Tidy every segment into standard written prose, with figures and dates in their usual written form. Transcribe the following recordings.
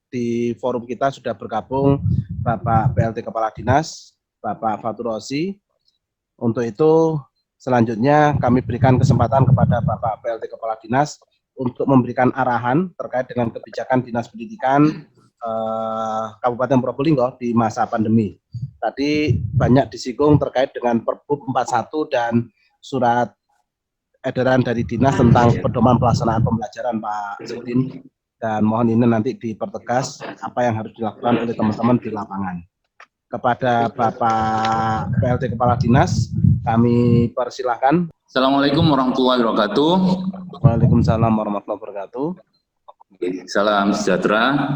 di forum kita sudah bergabung Bapak PLT Kepala Dinas, Bapak Fatur Rosi. Untuk itu selanjutnya kami berikan kesempatan kepada Bapak PLT Kepala Dinas untuk memberikan arahan terkait dengan kebijakan Dinas Pendidikan Kabupaten Probolinggo di masa pandemi. Tadi banyak disinggung terkait dengan Perbup 41 dan surat edaran dari dinas tentang pedoman pelaksanaan pembelajaran Pak Zudin, dan mohon ini nanti dipertegas apa yang harus dilakukan oleh teman-teman di lapangan. Kepada Bapak PLT Kepala Dinas kami persilahkan. Assalamualaikum warahmatullahi wabarakatuh. Waalaikumsalam warahmatullahi wabarakatuh. Salam sejahtera.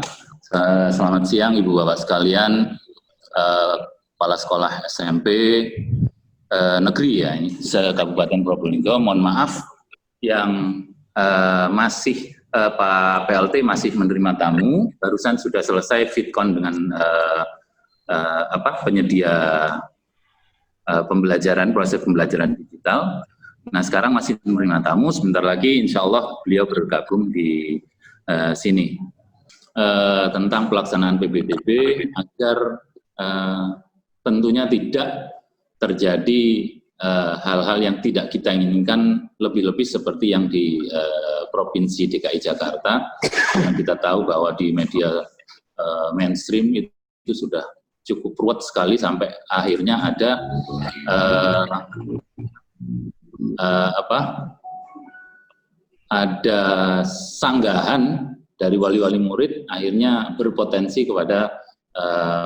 Selamat siang Ibu Bapak sekalian, kepala sekolah SMP negeri ya, ini se-Kabupaten Probolinggo. Mohon maaf yang masih Pak PLT masih menerima tamu. Barusan sudah selesai fitcon dengan penyedia pembelajaran, proses pembelajaran digital. Nah sekarang masih menerima tamu. Sebentar lagi insya Allah beliau bergabung di sini. Tentang pelaksanaan PPDB agar tentunya tidak terjadi hal-hal yang tidak kita inginkan, lebih-lebih seperti yang di Provinsi DKI Jakarta. Yang kita tahu bahwa di media mainstream itu sudah cukup ruwet sekali sampai akhirnya ada ada sanggahan dari wali-wali murid, akhirnya berpotensi kepada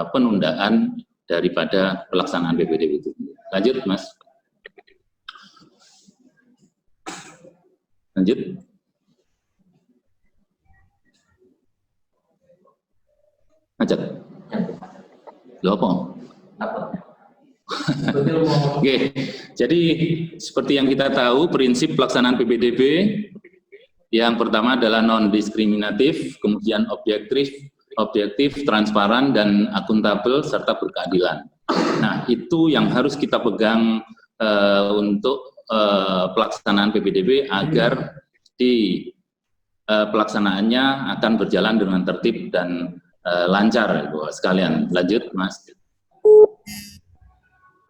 penundaan daripada pelaksanaan PPDB itu. Lanjut, Mas. Lanjut. Lanjut. Loh apa? Oke, jadi seperti yang kita tahu, prinsip pelaksanaan PPDB yang pertama adalah non-diskriminatif, kemudian objektif, transparan, dan akuntabel, serta berkeadilan. Nah, itu yang harus kita pegang untuk pelaksanaan PPDB agar di pelaksanaannya akan berjalan dengan tertib dan lancar, Ibu sekalian. Lanjut, Mas.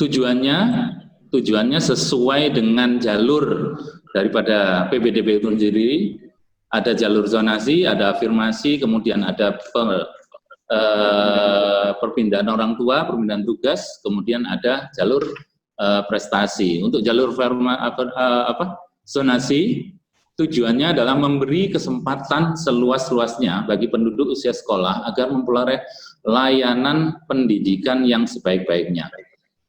Tujuannya sesuai dengan jalur daripada PPDB itu sendiri. Ada jalur zonasi, ada afirmasi, kemudian ada perpindahan orang tua, perpindahan tugas, kemudian ada jalur prestasi. Untuk jalur zonasi, tujuannya adalah memberi kesempatan seluas-luasnya bagi penduduk usia sekolah agar memperoleh layanan pendidikan yang sebaik-baiknya.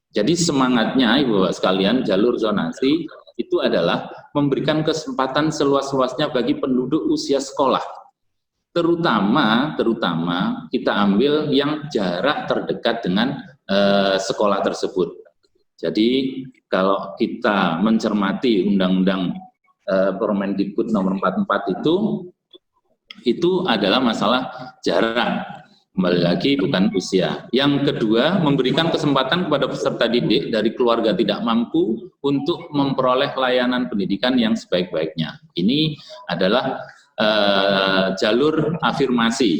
Jadi semangatnya Ibu Bapak sekalian, jalur zonasi itu adalah memberikan kesempatan seluas-luasnya bagi penduduk usia sekolah. Terutama kita ambil yang jarak terdekat dengan sekolah tersebut. Jadi kalau kita mencermati Undang-Undang Permendikbud nomor 44 itu adalah masalah jarak. Kembali lagi bukan usia. Yang kedua, memberikan kesempatan kepada peserta didik dari keluarga tidak mampu untuk memperoleh layanan pendidikan yang sebaik-baiknya. Ini adalah jalur afirmasi.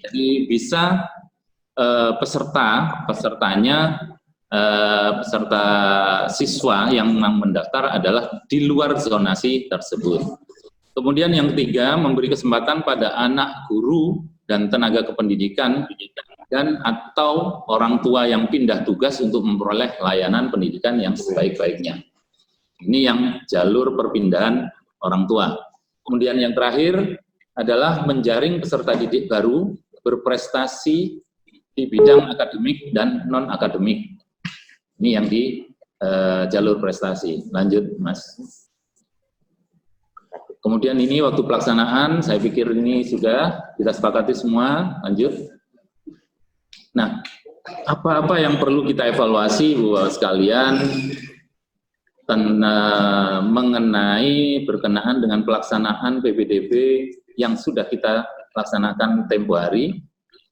Jadi bisa peserta siswa yang mendaftar adalah di luar zonasi tersebut. Kemudian yang ketiga, memberi kesempatan pada anak, guru, dan tenaga kependidikan dan atau orang tua yang pindah tugas untuk memperoleh layanan pendidikan yang sebaik-baiknya. Ini yang jalur perpindahan orang tua. Kemudian yang terakhir adalah menjaring peserta didik baru berprestasi di bidang akademik dan non-akademik. Ini yang di jalur prestasi. Lanjut, Mas. Kemudian ini waktu pelaksanaan, saya pikir ini sudah kita sepakati semua. Lanjut. Nah, apa-apa yang perlu kita evaluasi, Bu sekalian, mengenai berkenaan dengan pelaksanaan PPDB yang sudah kita laksanakan tempo hari.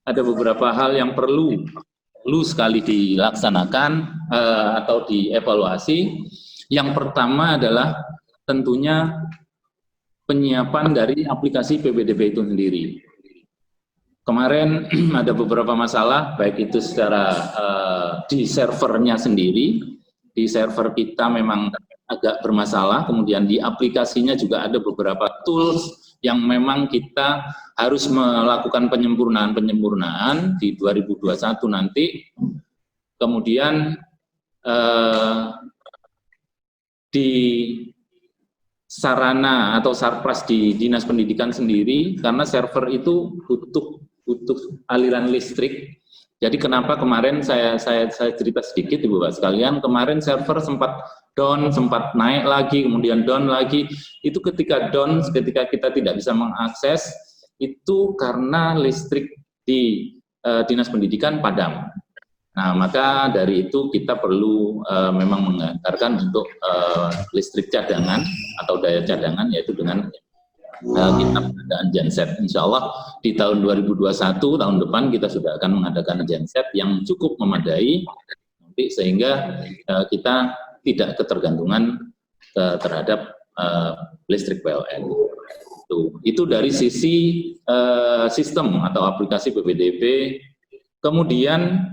Ada beberapa hal yang perlu sekali dilaksanakan atau dievaluasi. Yang pertama adalah tentunya penyiapan dari aplikasi PPDB itu sendiri. kemarin ada beberapa masalah, baik itu secara di servernya sendiri, di server kita memang agak bermasalah, kemudian di aplikasinya juga ada beberapa tools yang memang kita harus melakukan penyempurnaan di 2021 nanti. Kemudian di sarana atau sarpras di Dinas Pendidikan sendiri, karena server itu butuh aliran listrik. Jadi kenapa kemarin saya cerita sedikit Ibu Bapak sekalian, kemarin server sempat down, sempat naik lagi, kemudian down lagi. Itu ketika down, ketika kita tidak bisa mengakses, itu karena listrik di Dinas Pendidikan padam. Nah, maka dari itu kita perlu memang menganggarkan untuk listrik cadangan atau daya cadangan, yaitu dengan kita pengadaan genset. Insya Allah di tahun 2021, tahun depan kita sudah akan mengadakan genset yang cukup memadai, sehingga kita tidak ketergantungan terhadap listrik PLN. Itu dari sisi sistem atau aplikasi PPDB. Kemudian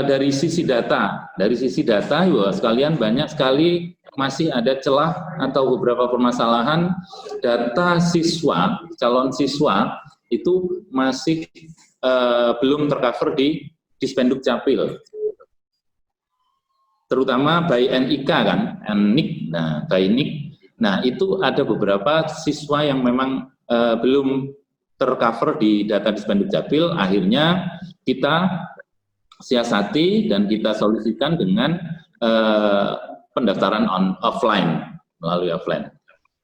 dari sisi data, Ibu sekalian, banyak sekali masih ada celah atau beberapa permasalahan data siswa, calon siswa itu masih belum tercover di Dispenduk Capil, terutama by NIK kan, NIK. Nah, by NIK, nah itu ada beberapa siswa yang memang belum tercover di data Dispenduk Capil. Akhirnya kita siasati dan kita solusikan dengan pendaftaran offline, melalui offline.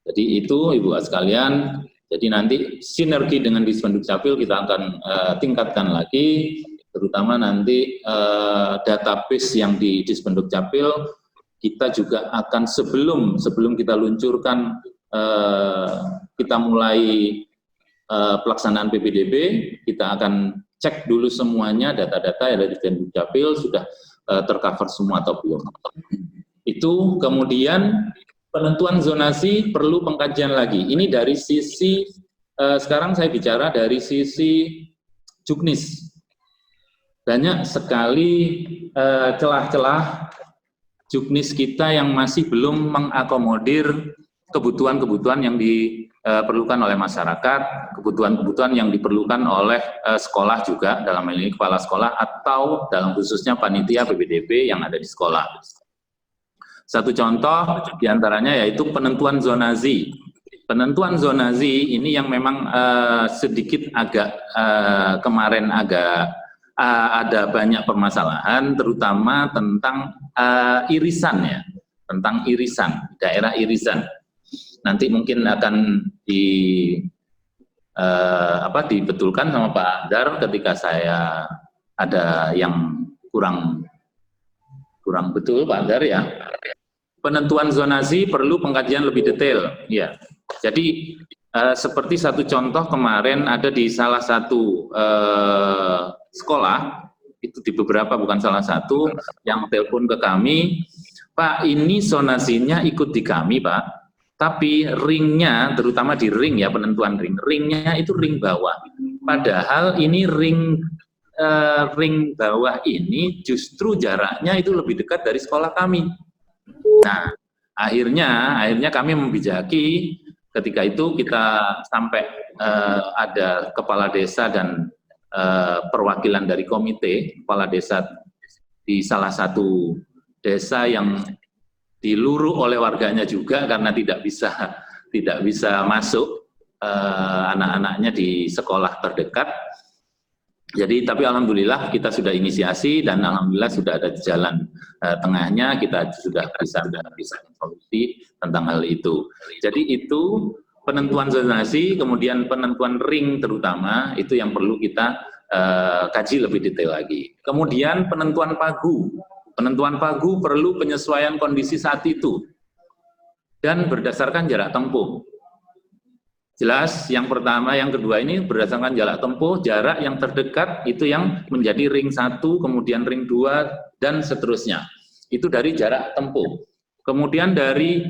Jadi itu Ibu sekalian, jadi nanti sinergi dengan Dispenduk Capil kita akan tingkatkan lagi, terutama nanti database yang di Dispenduk Capil kita juga akan sebelum kita luncurkan, kita mulai pelaksanaan PPDB, kita akan cek dulu semuanya data-data yang ada di Dispenduk Capil sudah tercover semua atau belum. Itu kemudian penentuan zonasi perlu pengkajian lagi. Ini dari sisi sekarang saya bicara dari sisi Juknis. Banyak sekali celah-celah Juknis kita yang masih belum mengakomodir kebutuhan-kebutuhan yang diperlukan oleh masyarakat, kebutuhan-kebutuhan yang diperlukan oleh sekolah juga, dalam hal ini kepala sekolah atau dalam khususnya panitia PPDB yang ada di sekolah. Satu contoh diantaranya yaitu penentuan zonasi. Penentuan zonasi ini yang memang sedikit agak kemarin agak ada banyak permasalahan, terutama tentang irisan ya, tentang irisan, daerah irisan. Nanti mungkin akan dibetulkan sama Pak Dar ketika saya ada yang kurang betul Pak Dar ya. Penentuan zonasi perlu pengkajian lebih detail ya. Jadi seperti satu contoh kemarin ada di salah satu sekolah, itu di beberapa bukan salah satu, yang telepon ke kami, Pak ini zonasinya ikut di kami Pak, tapi ringnya, terutama di ring ya, penentuan ringnya itu ring bawah. Padahal ini ring bawah ini justru jaraknya itu lebih dekat dari sekolah kami. Nah, akhirnya kami membijaki, ketika itu kita sampai ada kepala desa dan perwakilan dari komite, kepala desa di salah satu desa yang diluru oleh warganya juga karena tidak bisa masuk anak-anaknya di sekolah terdekat. Jadi tapi alhamdulillah kita sudah inisiasi dan alhamdulillah sudah ada jalan tengahnya, kita sudah bisa solusi tentang hal itu. Jadi itu penentuan zonasi, kemudian penentuan ring terutama itu yang perlu kita kaji lebih detail lagi. Kemudian penentuan pagu. Penentuan pagu perlu penyesuaian kondisi saat itu dan berdasarkan jarak tempuh. Jelas, yang pertama, yang kedua ini berdasarkan jarak tempuh, jarak yang terdekat itu yang menjadi ring 1, kemudian ring 2, dan seterusnya. Itu dari jarak tempuh. Kemudian dari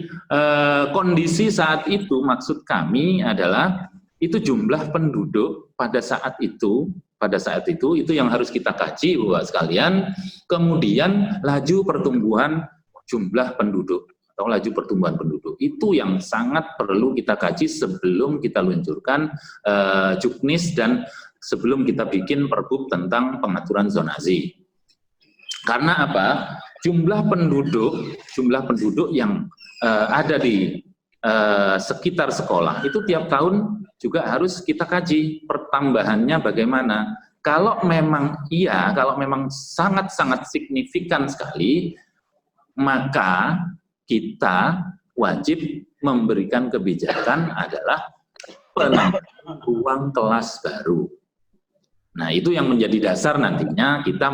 kondisi saat itu, maksud kami adalah itu jumlah penduduk pada saat itu itu yang harus kita kaji Bapak sekalian. Kemudian laju pertumbuhan jumlah penduduk atau laju pertumbuhan penduduk itu yang sangat perlu kita kaji sebelum kita luncurkan juknis dan sebelum kita bikin perbub tentang pengaturan zonasi. Karena apa? Jumlah penduduk yang ada di sekitar sekolah itu tiap tahun juga harus kita kaji pertambahannya bagaimana. Kalau memang sangat-sangat signifikan sekali, maka kita wajib memberikan kebijakan adalah penambahan ruang kelas baru. Nah, itu yang menjadi dasar nantinya kita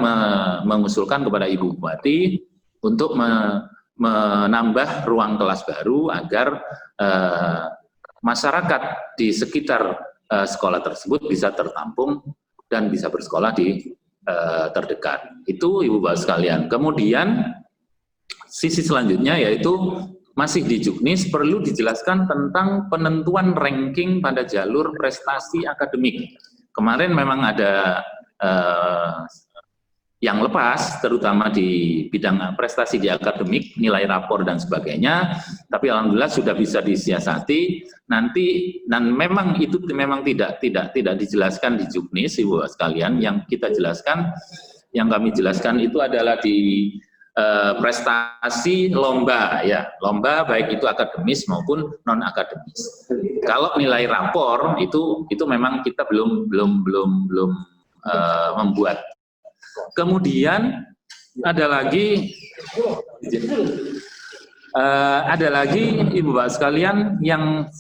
mengusulkan kepada Ibu Bupati untuk menambah ruang kelas baru agar masyarakat di sekitar sekolah tersebut bisa tertampung dan bisa bersekolah di terdekat. Itu Ibu Bapak sekalian. Kemudian sisi selanjutnya yaitu masih di juknis perlu dijelaskan tentang penentuan ranking pada jalur prestasi akademik. Kemarin memang ada yang lepas, terutama di bidang prestasi di akademik, nilai rapor dan sebagainya, tapi alhamdulillah sudah bisa disiasati nanti, dan memang itu memang tidak dijelaskan di juknis, Ibu sekalian. Yang kita jelaskan, yang kami jelaskan itu adalah di prestasi lomba, ya, lomba baik itu akademis maupun non akademis. Kalau nilai rapor itu memang kita belum membuat. Kemudian ada lagi Ibu Bapak sekalian yang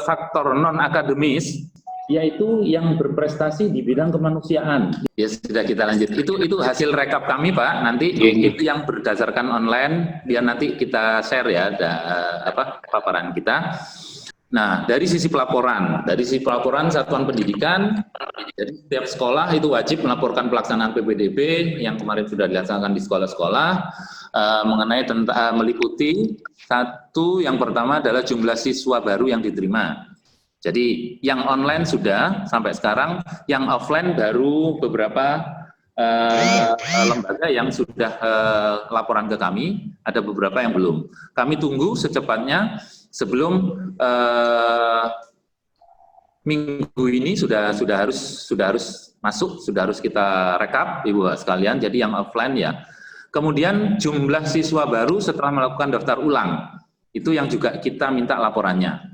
faktor non akademis, yaitu yang berprestasi di bidang kemanusiaan. Ya sudah, kita lanjut. Itu hasil rekap kami Pak. Nanti itu yang berdasarkan online, biar nanti kita share ya paparan kita. Nah, dari sisi pelaporan satuan pendidikan, jadi setiap sekolah itu wajib melaporkan pelaksanaan PPDB yang kemarin sudah dilaksanakan di sekolah-sekolah mengenai meliputi satu, yang pertama adalah jumlah siswa baru yang diterima. Jadi yang online sudah sampai sekarang, yang offline baru beberapa lembaga yang sudah laporan ke kami, ada beberapa yang belum. Kami tunggu secepatnya sebelum minggu ini sudah harus masuk, sudah harus kita rekap Ibu sekalian. Jadi yang offline ya. Kemudian jumlah siswa baru setelah melakukan daftar ulang, itu yang juga kita minta laporannya.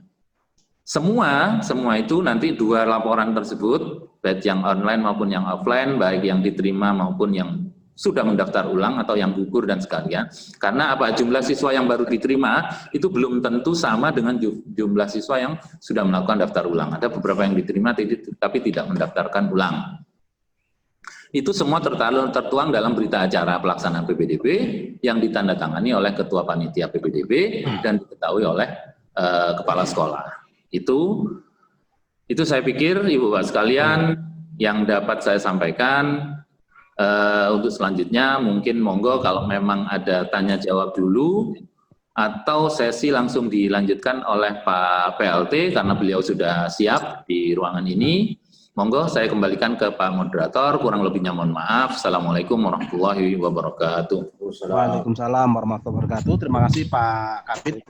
Semua itu nanti 2 laporan tersebut, baik yang online maupun yang offline, baik yang diterima maupun yang sudah mendaftar ulang atau yang gugur dan sekalian. Karena apa? Jumlah siswa yang baru diterima itu belum tentu sama dengan jumlah siswa yang sudah melakukan daftar ulang. Ada beberapa yang diterima tapi tidak mendaftarkan ulang. Itu semua tertuang dalam berita acara pelaksanaan PPDB yang ditandatangani oleh Ketua Panitia PPDB dan diketahui oleh Kepala Sekolah. Itu saya pikir Ibu Bapak sekalian yang dapat saya sampaikan. Untuk selanjutnya mungkin monggo kalau memang ada tanya jawab dulu atau sesi langsung dilanjutkan oleh Pak PLT karena beliau sudah siap di ruangan ini. Monggo saya kembalikan ke Pak Moderator, kurang lebihnya mohon maaf. Assalamualaikum warahmatullahi wabarakatuh. Waalaikumsalam warahmatullahi wabarakatuh. Terima kasih Pak Kabid.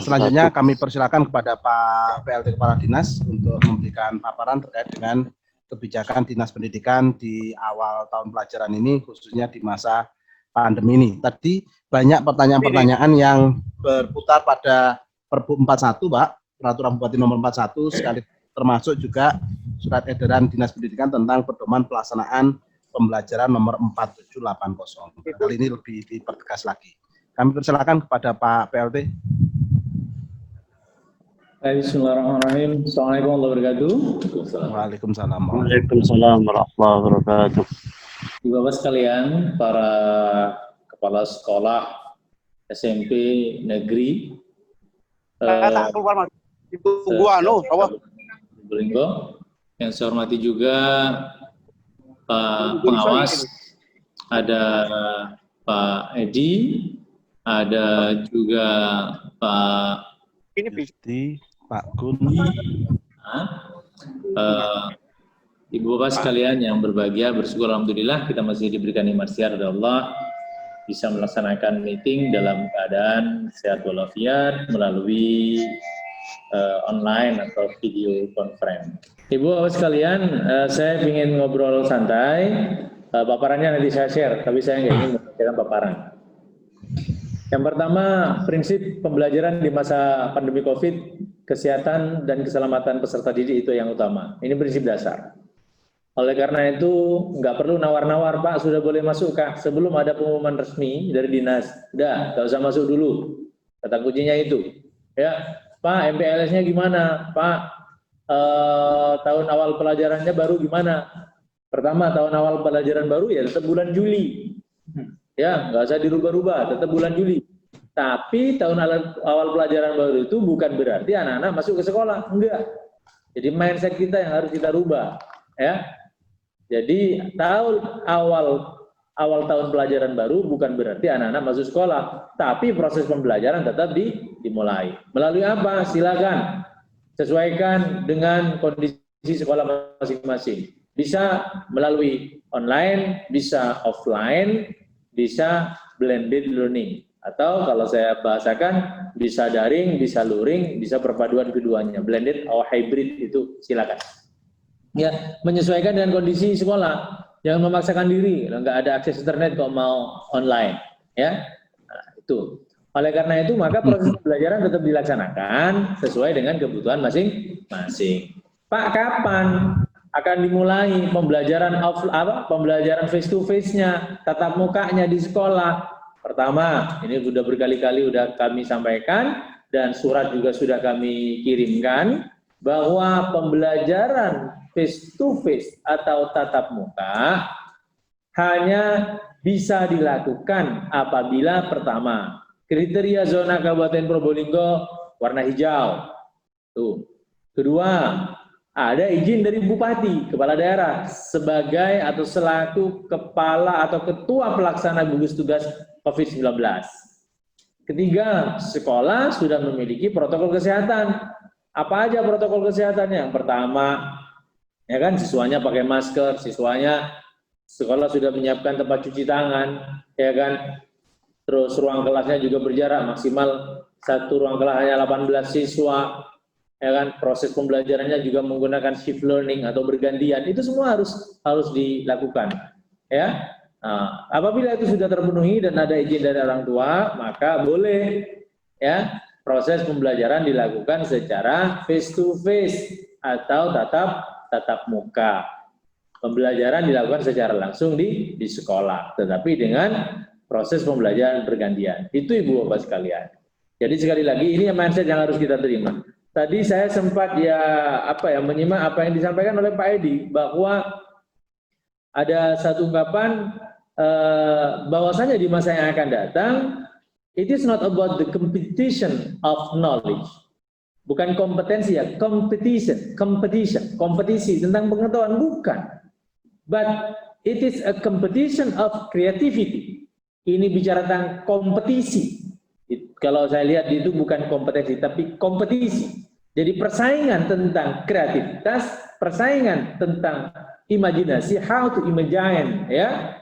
Selanjutnya kami persilakan kepada Pak PLT Kepala Dinas untuk memberikan paparan terkait dengan kebijakan Dinas Pendidikan di awal tahun pelajaran ini, khususnya di masa pandemi ini. Tadi banyak pertanyaan-pertanyaan yang berputar pada Perbu 41, Pak, Peraturan Bupati Nomor 41, sekali termasuk juga Surat Edaran Dinas Pendidikan tentang Pedoman Pelaksanaan Pembelajaran Nomor 4780. Kali ini lebih dipertegas lagi. Kami persilakan kepada Pak PLT. Bismillahirrahmanirrahim. Assalamualaikum warahmatullahi wabarakatuh. Waalaikumsalam. Waalaikumsalam warahmatullahi wabarakatuh. Ibu Bapak sekalian, para kepala sekolah SMP negeri, yang saya hormati juga Pak Pengawas, ada Pak Edi, ada juga Pak Pak Gun, Ibu Bapak sekalian yang berbahagia, bersyukur alhamdulillah kita masih diberikan nikmat siar dari Allah, bisa melaksanakan meeting dalam keadaan sehat walafiat melalui online atau video conference. Ibu Bapak sekalian, saya ingin ngobrol santai. Paparannya nanti saya share, tapi saya nggak ingin memberikan paparan. Yang pertama, prinsip pembelajaran di masa pandemi COVID, kesehatan dan keselamatan peserta didik itu yang utama. Ini prinsip dasar. Oleh karena itu, nggak perlu nawar-nawar, Pak, sudah boleh masuk, Kak. Sebelum ada pengumuman resmi dari dinas, udah, nggak usah masuk dulu. Kata kuncinya itu. Ya, Pak, MPLS-nya gimana? Pak, tahun awal pelajarannya baru gimana? Pertama, tahun awal pelajaran baru ya tetap bulan Juli. Ya, nggak usah dirubah-rubah, tetap bulan Juli. Tapi tahun awal pelajaran baru itu bukan berarti anak-anak masuk ke sekolah, enggak. Jadi mindset kita yang harus kita rubah, ya. Jadi tahun awal tahun pelajaran baru bukan berarti anak-anak masuk sekolah, tapi proses pembelajaran tetap dimulai. Melalui apa? Silakan sesuaikan dengan kondisi sekolah masing-masing. Bisa melalui online, bisa offline, bisa blended learning. Atau kalau saya bahasakan, bisa daring, bisa luring, bisa perpaduan keduanya. Blended atau hybrid itu silakan. Ya, menyesuaikan dengan kondisi sekolah. Jangan memaksakan diri, nggak ada akses internet kok mau online. Ya, nah, itu. Oleh karena itu, maka proses pembelajaran tetap dilaksanakan sesuai dengan kebutuhan masing-masing. Pak, kapan akan dimulai pembelajaran pembelajaran face to face-nya, tatap mukanya di sekolah? Pertama, ini sudah berkali-kali sudah kami sampaikan dan surat juga sudah kami kirimkan bahwa pembelajaran face to face atau tatap muka hanya bisa dilakukan apabila pertama, kriteria zona Kabupaten Probolinggo warna hijau. Tuh. Kedua, ada izin dari bupati, kepala daerah, sebagai atau selaku kepala atau ketua pelaksana gugus tugas COVID-19. Ketiga, sekolah sudah memiliki protokol kesehatan. Apa aja protokol kesehatannya? Yang pertama, ya kan, siswanya pakai masker, sekolah sudah menyiapkan tempat cuci tangan, ya kan. Terus ruang kelasnya juga berjarak, maksimal satu ruang kelas hanya 18 siswa. Ya kan, proses pembelajarannya juga menggunakan shift learning atau bergantian, itu semua harus dilakukan, ya. Nah, apabila itu sudah terpenuhi dan ada izin dari orang tua, maka boleh, ya, proses pembelajaran dilakukan secara face to face atau tatap muka. Pembelajaran dilakukan secara langsung di sekolah, tetapi dengan proses pembelajaran bergantian. Itu Ibu Bapak sekalian. Jadi sekali lagi ini mindset yang harus kita terima. Tadi saya sempat menyimak apa yang disampaikan oleh Pak Edi, bahwa ada satu ungkapan bahwasanya di masa yang akan datang, it is not about the competition of knowledge. Bukan kompetensi ya, kompetisi tentang pengetahuan, bukan. But it is a competition of creativity. Ini bicara tentang kompetisi. Kalau saya lihat itu bukan kompetensi, tapi kompetisi. Jadi persaingan tentang kreativitas, persaingan tentang imajinasi, how to imagine, ya,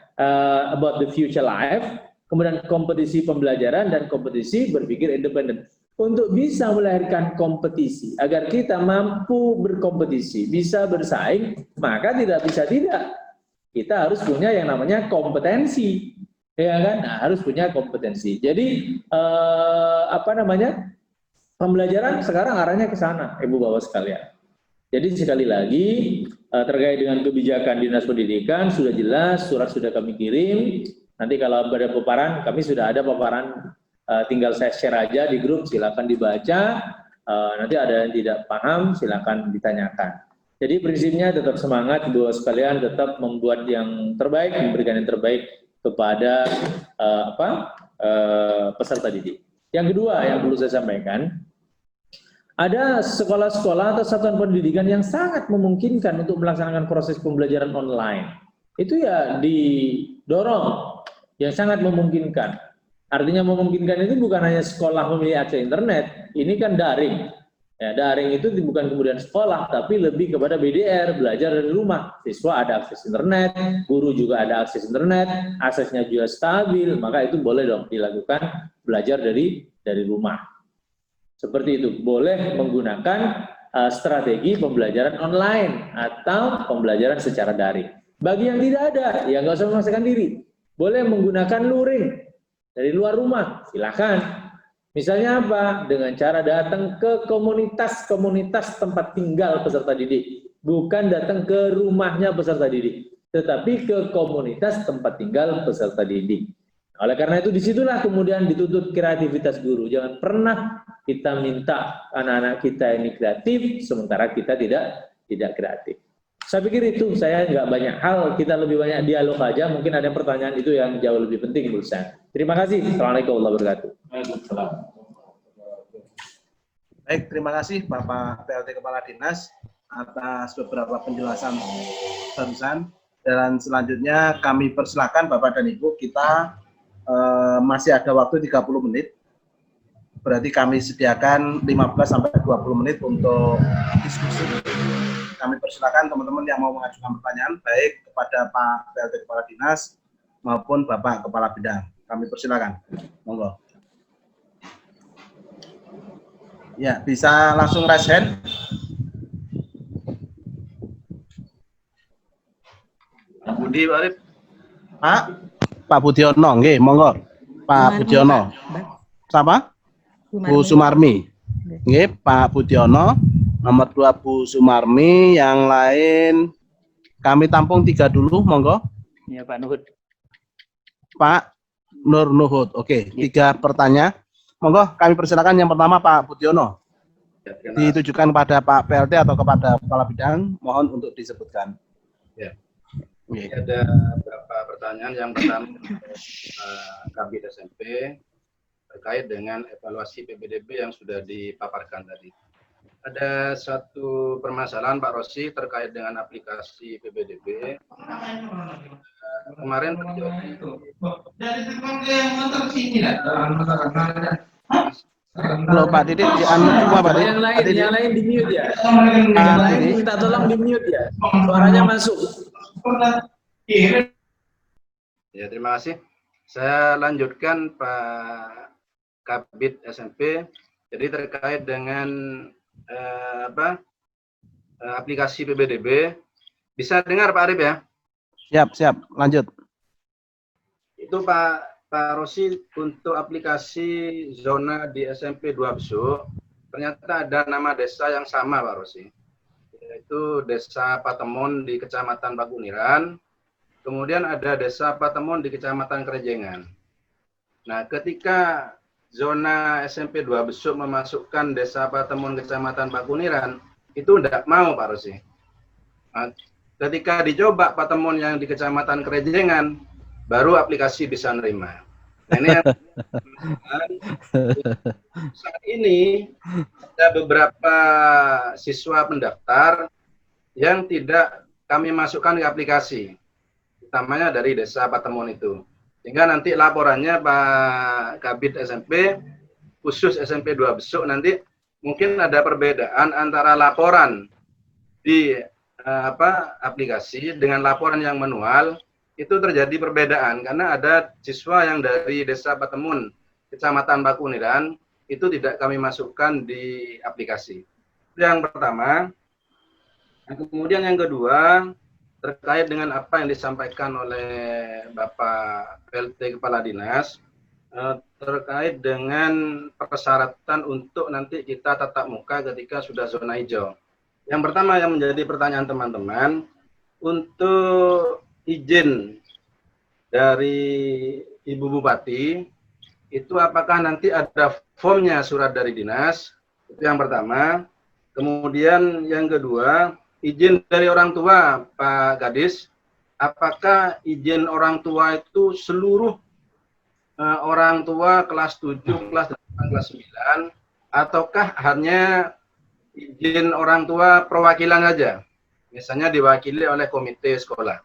about the future life. Kemudian kompetisi pembelajaran dan kompetisi berpikir independen. Untuk bisa melahirkan kompetisi, agar kita mampu berkompetisi, bisa bersaing, maka tidak bisa tidak. Kita harus punya yang namanya kompetensi. Ya kan? Nah, harus punya kompetensi. Jadi pembelajaran sekarang arahnya ke sana, Ibu Bapak sekalian. Jadi sekali lagi terkait dengan kebijakan Dinas Pendidikan sudah jelas, surat sudah kami kirim. Nanti kalau ada paparan, kami sudah ada paparan, tinggal saya share aja di grup, silakan dibaca. Nanti ada yang tidak paham, silakan ditanyakan. Jadi prinsipnya tetap semangat, Ibu Bapak sekalian, tetap membuat yang terbaik, memberikan yang terbaik kepada peserta didik. Yang kedua yang perlu saya sampaikan, ada sekolah-sekolah atau satuan pendidikan yang sangat memungkinkan untuk melaksanakan proses pembelajaran online. Itu ya didorong, yang sangat memungkinkan. Artinya memungkinkan itu bukan hanya sekolah memiliki akses internet, ini kan daring. Ya, daring itu bukan kemudian sekolah, tapi lebih kepada BDR, belajar dari rumah. Siswa ada akses internet, guru juga ada akses internet, aksesnya juga stabil, maka itu boleh dong dilakukan belajar dari rumah. Seperti itu, boleh menggunakan strategi pembelajaran online atau pembelajaran secara daring. Bagi yang tidak ada, ya nggak usah memaksakan diri. Boleh menggunakan luring dari luar rumah, silakan. Misalnya apa? Dengan cara datang ke komunitas tempat tinggal peserta didik. Bukan datang ke rumahnya peserta didik, tetapi ke komunitas tempat tinggal peserta didik. Oleh karena itu disitulah kemudian dituntut kreativitas guru. Jangan pernah kita minta anak-anak kita ini kreatif, sementara kita tidak kreatif. Saya pikir itu, saya nggak banyak hal, kita lebih banyak dialog aja. Mungkin ada pertanyaan itu yang jauh lebih penting menurut saya. Terima kasih. Assalamualaikum warahmatullahi wabarakatuh. Waalaikumsalam. Baik, terima kasih Bapak PLT Kepala Dinas atas beberapa penjelasan barusan. Dan selanjutnya kami persilakan Bapak dan Ibu, kita masih ada waktu 30 menit. Berarti kami sediakan 15 sampai 20 menit untuk diskusi. Kami persilakan teman-teman yang mau mengajukan pertanyaan baik kepada Pak PLT Kepala Dinas maupun Bapak Kepala Bidang. Kami persilakan. Monggo. Ya, bisa langsung raise hand. Pak Budi, Pak Arif. Pak Budiono, nggih, monggo. Pak Budiono. Siapa? Bu Sumarmi. Nggih, Pak Budiono. Nomor 2 Bu Sumarmi, yang lain kami tampung 3 dulu, monggo. Ya, Pak Nuhud. Pak Nur Nuhud. Oke, 3 pertanyaan. Monggo, kami persilakan yang pertama Pak Budiono. Ditujukan kepada Pak PLT atau kepada Kepala Bidang, mohon untuk disebutkan. Ya. Oke. Ada beberapa pertanyaan. Yang pertama, Kabid SMP terkait dengan evaluasi PPDB yang sudah dipaparkan tadi. Ada satu permasalahan Pak Rosi terkait dengan aplikasi PPDB. Kemarin Halo Pak Didit, semua Pak Didit. Yang lain di mute ya. Yang lain minta tolong di mute ya. Suaranya masuk. Ya, terima kasih. Saya lanjutkan Pak Kabid SMP. Jadi terkait dengan aplikasi PPDB, bisa dengar Pak Arif ya? Siap, lanjut. Itu Pak Rosi, untuk aplikasi zona di SMP 2 Besuk, ternyata ada nama desa yang sama Pak Rosi, yaitu Desa Patemon di Kecamatan Baguniran, kemudian ada Desa Patemon di Kecamatan Kerejengan. Nah, ketika zona SMP 2 Besuk memasukkan Desa Patemon Kecamatan Baguniran, itu tidak mau Pak Rosi. Nah, ketika dicoba Patemon yang di Kecamatan Kerejengan, baru aplikasi bisa nerima. Nah, ini yang saat ini ada beberapa siswa pendaftar yang tidak kami masukkan ke aplikasi, utamanya dari Desa Patemon itu. Sehingga nanti laporannya Pak Kabid SMP, khusus SMP 2 Besuk, nanti mungkin ada perbedaan antara laporan di aplikasi dengan laporan yang manual. Itu terjadi perbedaan karena ada siswa yang dari Desa Patemon, Kecamatan Baguniran, itu tidak kami masukkan di aplikasi. Itu yang pertama. Kemudian yang kedua, terkait dengan apa yang disampaikan oleh Bapak PLT Kepala Dinas, terkait dengan persyaratan untuk nanti kita tatap muka ketika sudah zona hijau. Yang pertama yang menjadi pertanyaan teman-teman, untuk izin dari Ibu Bupati, itu apakah nanti ada formnya surat dari dinas? Itu yang pertama. Kemudian yang kedua, izin dari orang tua, Pak Gadis, apakah izin orang tua itu seluruh orang tua kelas 7, kelas 8, kelas 9, ataukah hanya izin orang tua perwakilan saja? Misalnya diwakili oleh komite sekolah.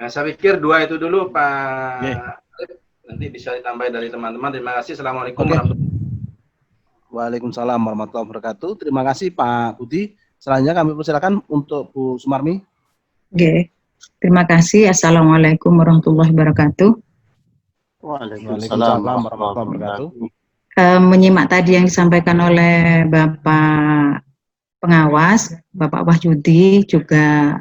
Nah, saya pikir dua itu dulu Pak. Nanti bisa ditambah dari teman-teman. Terima kasih. Assalamualaikum warahmatullahi wabarakatuh. Waalaikumsalam warahmatullahi wabarakatuh. Terima kasih Pak Budi. Selanjutnya kami persilakan untuk Bu Sumarmi. Oke, terima kasih. Assalamualaikum warahmatullahi wabarakatuh. Waalaikumsalam warahmatullahi wabarakatuh. Menyimak tadi yang disampaikan oleh Bapak Pengawas, Bapak Wahyudi, juga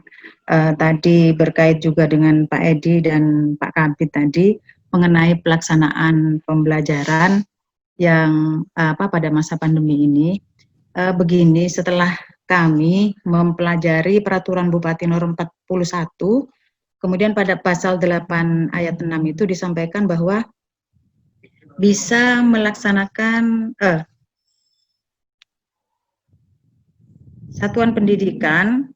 tadi berkait juga dengan Pak Edi dan Pak Kabit tadi mengenai pelaksanaan pembelajaran yang pada masa pandemi ini. Begini, setelah kami mempelajari Peraturan Bupati Nomor 41, kemudian pada pasal 8 ayat 6 itu disampaikan bahwa bisa melaksanakan satuan pendidikan,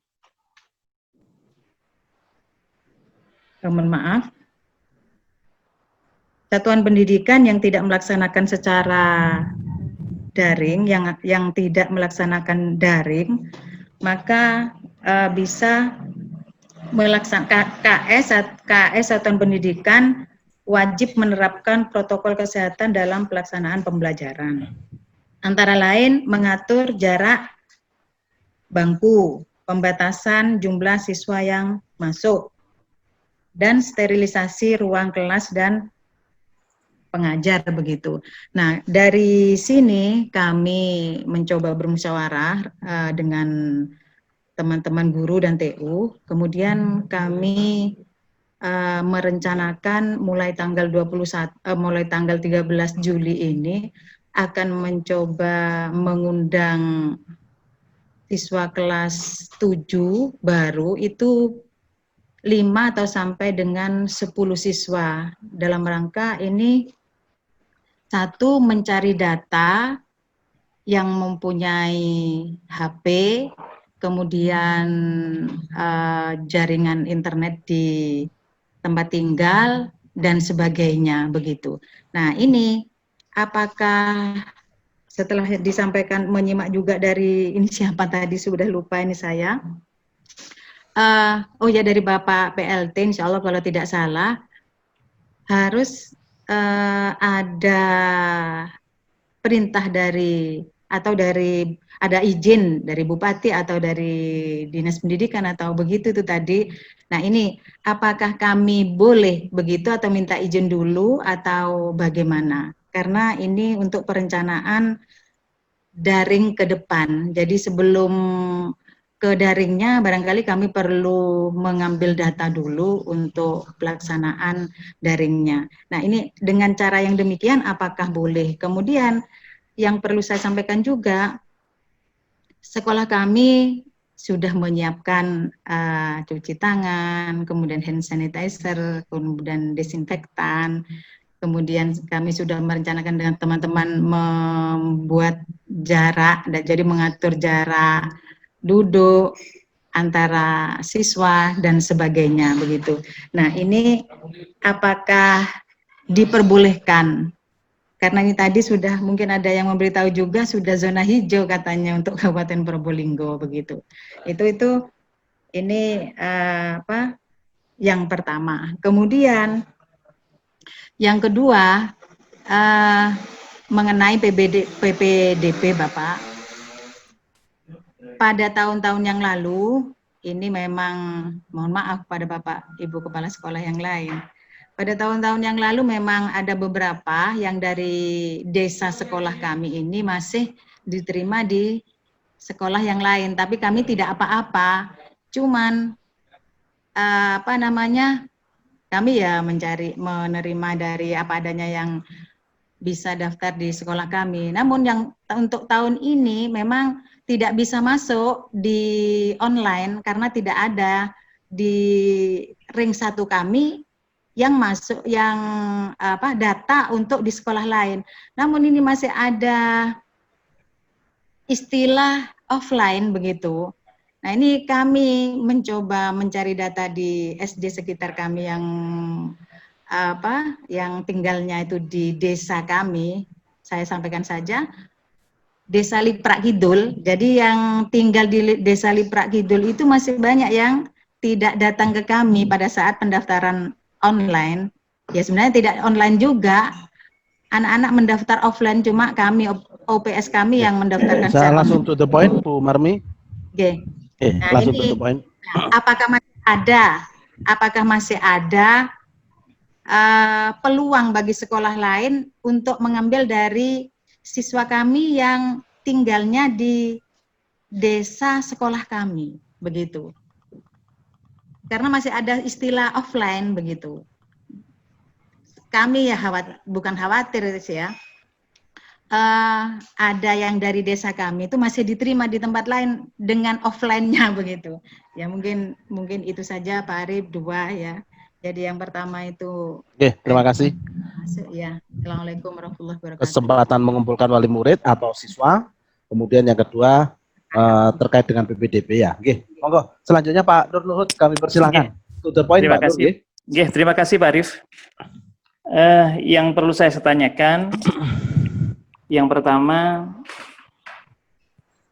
satuan pendidikan yang tidak melaksanakan secara daring, yang tidak melaksanakan daring, maka bisa melaksanakan KS satuan pendidikan wajib menerapkan protokol kesehatan dalam pelaksanaan pembelajaran. Antara lain mengatur jarak bangku, pembatasan jumlah siswa yang masuk, dan sterilisasi ruang kelas dan pengajar begitu. Nah, dari sini kami mencoba bermusyawarah dengan teman-teman guru dan TU. Kemudian kami merencanakan mulai tanggal 13 Juli ini akan mencoba mengundang siswa kelas 7 baru itu 5 atau sampai dengan 10 siswa dalam rangka ini satu mencari data yang mempunyai HP, kemudian jaringan internet di tempat tinggal dan sebagainya begitu. Nah, ini apakah setelah disampaikan menyimak juga dari ini siapa tadi sudah lupa ini saya. Dari Bapak PLT, insya Allah kalau tidak salah harus ada perintah ada izin dari Bupati atau dari Dinas Pendidikan atau begitu itu tadi. Nah, ini apakah kami boleh begitu atau minta izin dulu atau bagaimana? Karena ini untuk perencanaan daring ke depan. Jadi sebelum ke daringnya barangkali kami perlu mengambil data dulu untuk pelaksanaan daringnya. Nah, ini dengan cara yang demikian apakah boleh? Kemudian yang perlu saya sampaikan juga, sekolah kami sudah menyiapkan cuci tangan, kemudian hand sanitizer, kemudian desinfektan, kemudian kami sudah merencanakan dengan teman-teman membuat jarak, jadi mengatur jarak duduk antara siswa dan sebagainya begitu. Nah, ini apakah diperbolehkan? Karena ini tadi sudah mungkin ada yang memberitahu juga sudah zona hijau katanya untuk Kabupaten Probolinggo begitu. Itu ini yang pertama. Kemudian yang kedua mengenai PPDP Bapak. Pada tahun-tahun yang lalu ini memang mohon maaf pada Bapak Ibu Kepala Sekolah yang lain. Pada tahun-tahun yang lalu memang ada beberapa yang dari desa sekolah kami ini masih diterima di sekolah yang lain, tapi kami tidak apa-apa, cuman kami ya menerima dari apa adanya yang bisa daftar di sekolah kami. Namun yang untuk tahun ini memang tidak bisa masuk di online karena tidak ada di ring 1 kami yang masuk data untuk di sekolah lain. Namun ini masih ada istilah offline begitu. Nah, ini kami mencoba mencari data di SD sekitar kami yang tinggalnya itu di desa kami. Saya sampaikan saja. Desa Liprak Kidul. Jadi yang tinggal di Desa Liprak Kidul itu masih banyak yang tidak datang ke kami pada saat pendaftaran online. Ya sebenarnya tidak online juga. anak-anak mendaftar offline, cuma kami OPS kami yang mendaftarkan Saya secara langsung to the point, Bu Marmi. Oke. Nah, Langsung to ini the point. apakah masih ada peluang bagi sekolah lain untuk mengambil dari siswa kami yang tinggalnya di desa sekolah kami, begitu. Karena masih ada istilah offline begitu. Kami ya bukan khawatir sih ya. Ada yang dari desa kami itu masih diterima di tempat lain dengan offline-nya begitu. Ya mungkin itu saja Pak Arif, 2 ya. Jadi yang pertama itu. Oke, terima kasih. Ya, Assalamualaikum warahmatullahi wabarakatuh. Kesempatan mengumpulkan wali murid atau siswa. Kemudian yang kedua terkait dengan PPDB ya. Oke, monggo. Selanjutnya Pak Nur Luhut, kami persilahkan. To the point, Terima Pak kasih. Nur. Terima kasih Pak Arif. Yang perlu saya tanyakan, yang pertama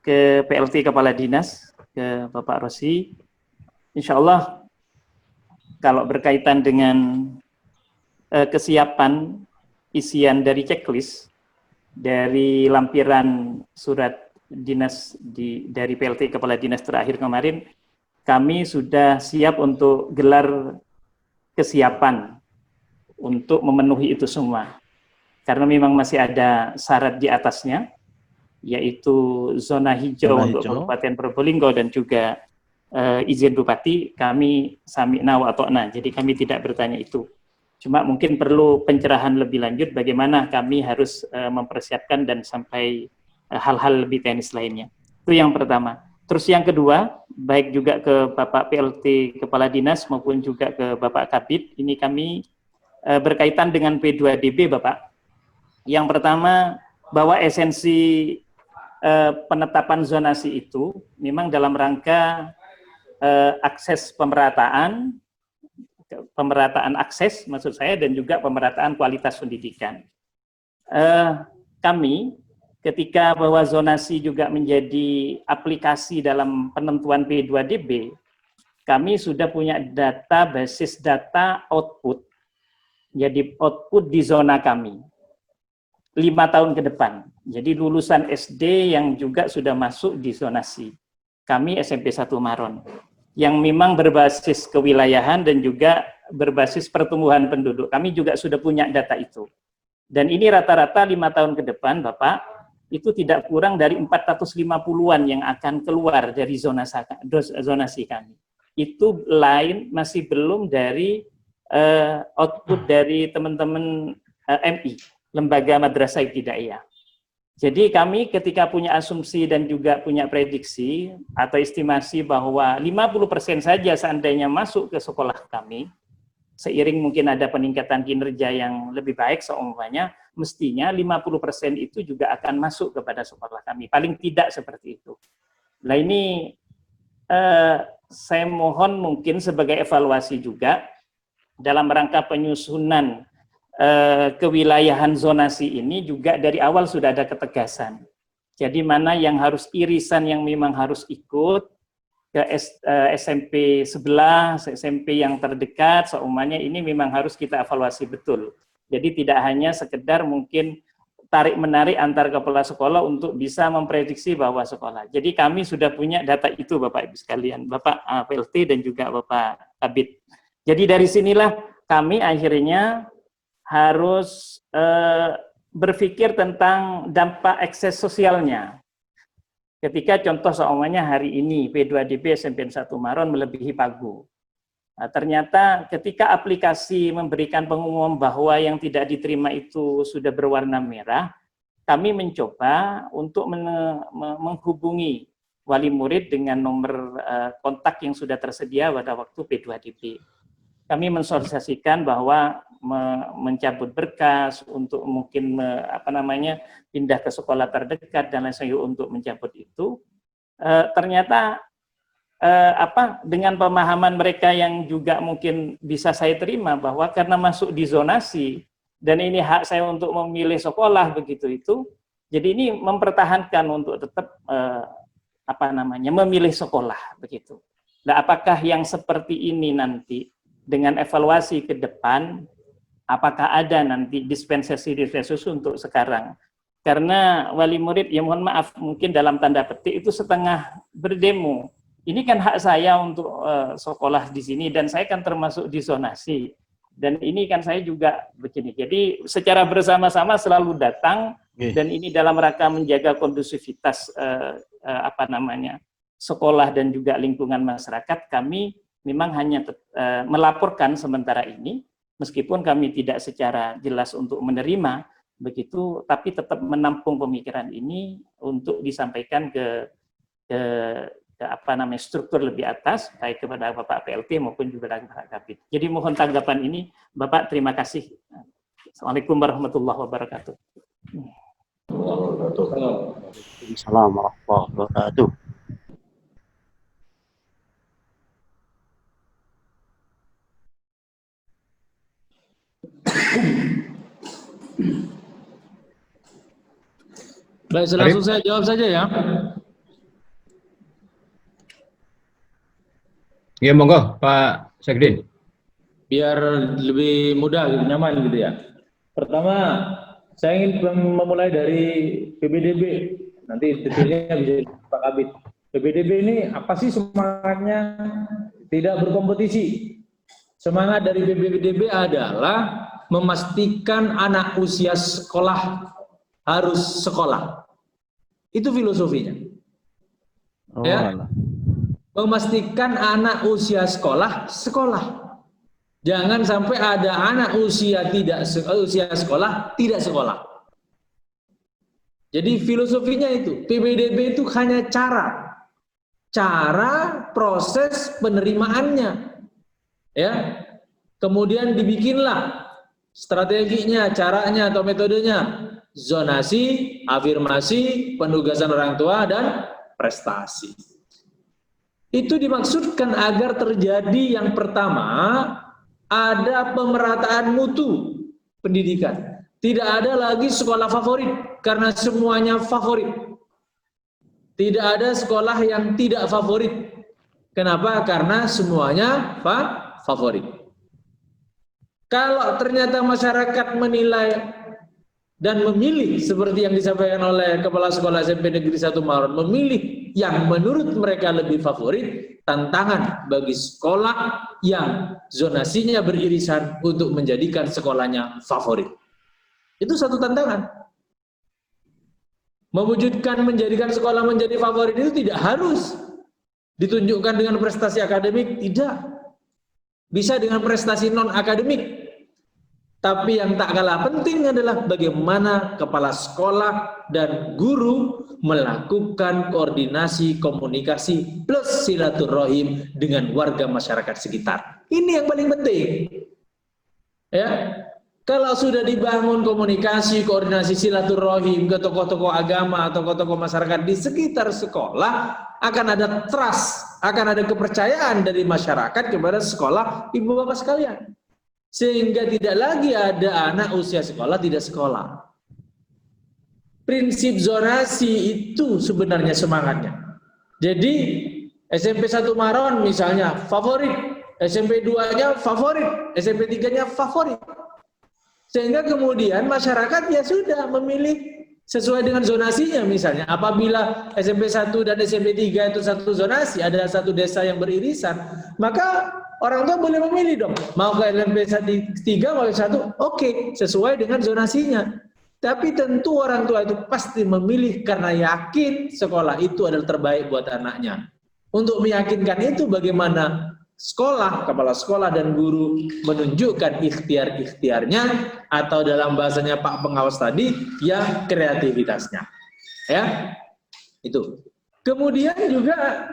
ke PLT Kepala Dinas, ke Bapak Rosi. Insya Allah kalau berkaitan dengan kesiapan isian dari checklist, dari lampiran surat dinas dari PLT Kepala Dinas terakhir kemarin, kami sudah siap untuk gelar kesiapan untuk memenuhi itu semua. Karena memang masih ada syarat di atasnya, yaitu zona hijau untuk Kabupaten Probolinggo dan juga izin bupati. Kami sami'na wa ata'na, jadi kami tidak bertanya itu. Cuma mungkin perlu pencerahan lebih lanjut bagaimana kami harus mempersiapkan dan sampai hal-hal lebih teknis lainnya. Itu yang pertama. Terus yang kedua, baik juga ke Bapak PLT Kepala Dinas maupun juga ke Bapak Kabid, ini kami berkaitan dengan P2DB Bapak. Yang pertama, bahwa esensi penetapan zonasi itu memang dalam rangka akses pemerataan akses maksud saya, dan juga pemerataan kualitas pendidikan. Kami ketika bahwa zonasi juga menjadi aplikasi dalam penentuan P2DB, kami sudah punya data basis data output, jadi output di zona kami 5 tahun ke depan. Jadi lulusan SD yang juga sudah masuk di zonasi. Kami SMP 1 Maron. Yang memang berbasis kewilayahan dan juga berbasis pertumbuhan penduduk. Kami juga sudah punya data itu. Dan ini rata-rata 5 tahun ke depan, Bapak, itu tidak kurang dari 450-an yang akan keluar dari zonasi kami. Itu masih belum dari output dari teman-teman MI, Lembaga Madrasah Ibtidaiyah. Jadi kami ketika punya asumsi dan juga punya prediksi atau estimasi bahwa 50% saja seandainya masuk ke sekolah kami, seiring mungkin ada peningkatan kinerja yang lebih baik seumpamanya, mestinya 50% itu juga akan masuk kepada sekolah kami. Paling tidak seperti itu. Nah ini saya mohon mungkin sebagai evaluasi juga dalam rangka penyusunan kewilayahan zonasi ini juga dari awal sudah ada ketegasan. Jadi mana yang harus irisan yang memang harus ikut ke SMP sebelah, SMP yang terdekat, seumpamanya ini memang harus kita evaluasi betul. Jadi tidak hanya sekedar mungkin tarik-menarik antar kepala sekolah untuk bisa memprediksi bahwa sekolah. Jadi kami sudah punya data itu Bapak Ibu sekalian, Bapak PLT dan juga Bapak Kabid. Jadi dari sinilah kami akhirnya harus berpikir tentang dampak ekses sosialnya. Ketika contoh seumpamanya hari ini P2DB SMP 1 Maron melebihi pagu. Nah, ternyata ketika aplikasi memberikan pengumuman bahwa yang tidak diterima itu sudah berwarna merah, kami mencoba untuk menghubungi wali murid dengan nomor kontak yang sudah tersedia pada waktu P2DB. Kami mensosialisasikan bahwa mencabut berkas untuk mungkin pindah ke sekolah terdekat dan lain sebagainya untuk mencabut itu. Ternyata dengan pemahaman mereka yang juga mungkin bisa saya terima bahwa karena masuk di zonasi dan ini hak saya untuk memilih sekolah begitu itu. Jadi ini mempertahankan untuk tetap memilih sekolah begitu. Nah, apakah yang seperti ini nanti dengan evaluasi ke depan apakah ada nanti dispensasi untuk sekarang. Karena wali murid, ya mohon maaf, mungkin dalam tanda petik itu setengah berdemo. Ini kan hak saya untuk sekolah di sini, dan saya kan termasuk di zonasi. Dan ini kan saya juga begini. Jadi secara bersama-sama selalu datang, dan ini dalam rangka menjaga kondusivitas sekolah dan juga lingkungan masyarakat. Kami memang hanya melaporkan sementara ini, meskipun kami tidak secara jelas untuk menerima begitu, tapi tetap menampung pemikiran ini untuk disampaikan ke struktur lebih atas, baik kepada Bapak PLT maupun juga kepada Kabid. Jadi mohon tanggapan ini, Bapak. Terima kasih. Assalamualaikum warahmatullahi wabarakatuh. Assalamualaikum warahmatullahi wabarakatuh. Baik, langsung saya jawab saja ya. Ya, monggo Pak Sekdin. Biar lebih mudah, lebih nyaman gitu ya. Pertama, saya ingin memulai dari PBDB. Nanti detailnya bisa Pak Kabid. PBDB ini apa sih semangatnya? Tidak berkompetisi. Semangat dari PBDB adalah memastikan anak usia sekolah harus sekolah. Itu filosofinya. Ya. Memastikan anak usia sekolah. Jangan sampai ada anak usia sekolah tidak sekolah. Jadi filosofinya itu, PBDB itu hanya cara proses penerimaannya. Ya. Kemudian dibikinlah strateginya, caranya atau metodenya. Zonasi, afirmasi, penugasan orang tua, dan prestasi. Itu dimaksudkan agar terjadi yang pertama, ada pemerataan mutu pendidikan. Tidak ada lagi sekolah favorit, karena semuanya favorit. Tidak ada sekolah yang tidak favorit. Kenapa? Karena semuanya favorit. Kalau ternyata masyarakat menilai dan memilih seperti yang disampaikan oleh Kepala Sekolah SMP Negeri 1 Maron, memilih yang menurut mereka lebih favorit, tantangan bagi sekolah yang zonasinya beririsan untuk menjadikan sekolahnya favorit. Itu satu tantangan. Mewujudkan menjadikan sekolah menjadi favorit itu tidak harus ditunjukkan dengan prestasi akademik, tidak. Bisa dengan prestasi non-akademik. Tapi yang tak kalah penting adalah bagaimana kepala sekolah dan guru melakukan koordinasi, komunikasi, plus silaturahim dengan warga masyarakat sekitar. Ini yang paling penting. Ya, kalau sudah dibangun komunikasi, koordinasi, silaturahim ke tokoh-tokoh agama atau tokoh-tokoh masyarakat di sekitar sekolah, akan ada trust, akan ada kepercayaan dari masyarakat kepada sekolah, ibu bapak sekalian. Sehingga tidak lagi ada anak usia sekolah tidak sekolah. Prinsip zonasi itu sebenarnya semangatnya. Jadi SMP 1 Maron misalnya favorit, SMP 2-nya favorit, SMP 3-nya favorit. Sehingga kemudian masyarakat ya sudah memilih sesuai dengan zonasinya misalnya. Apabila SMP 1 dan SMP 3 itu satu zonasi, ada satu desa yang beririsan, maka orang tua boleh memilih dong, mau ke SMP 3, mau ke 1, oke, sesuai dengan zonasinya. Tapi tentu orang tua itu pasti memilih karena yakin sekolah itu adalah terbaik buat anaknya. Untuk meyakinkan itu bagaimana sekolah, kepala sekolah dan guru menunjukkan ikhtiar-ikhtiarnya atau dalam bahasanya Pak Pengawas tadi, ya kreativitasnya. Ya, itu. Kemudian juga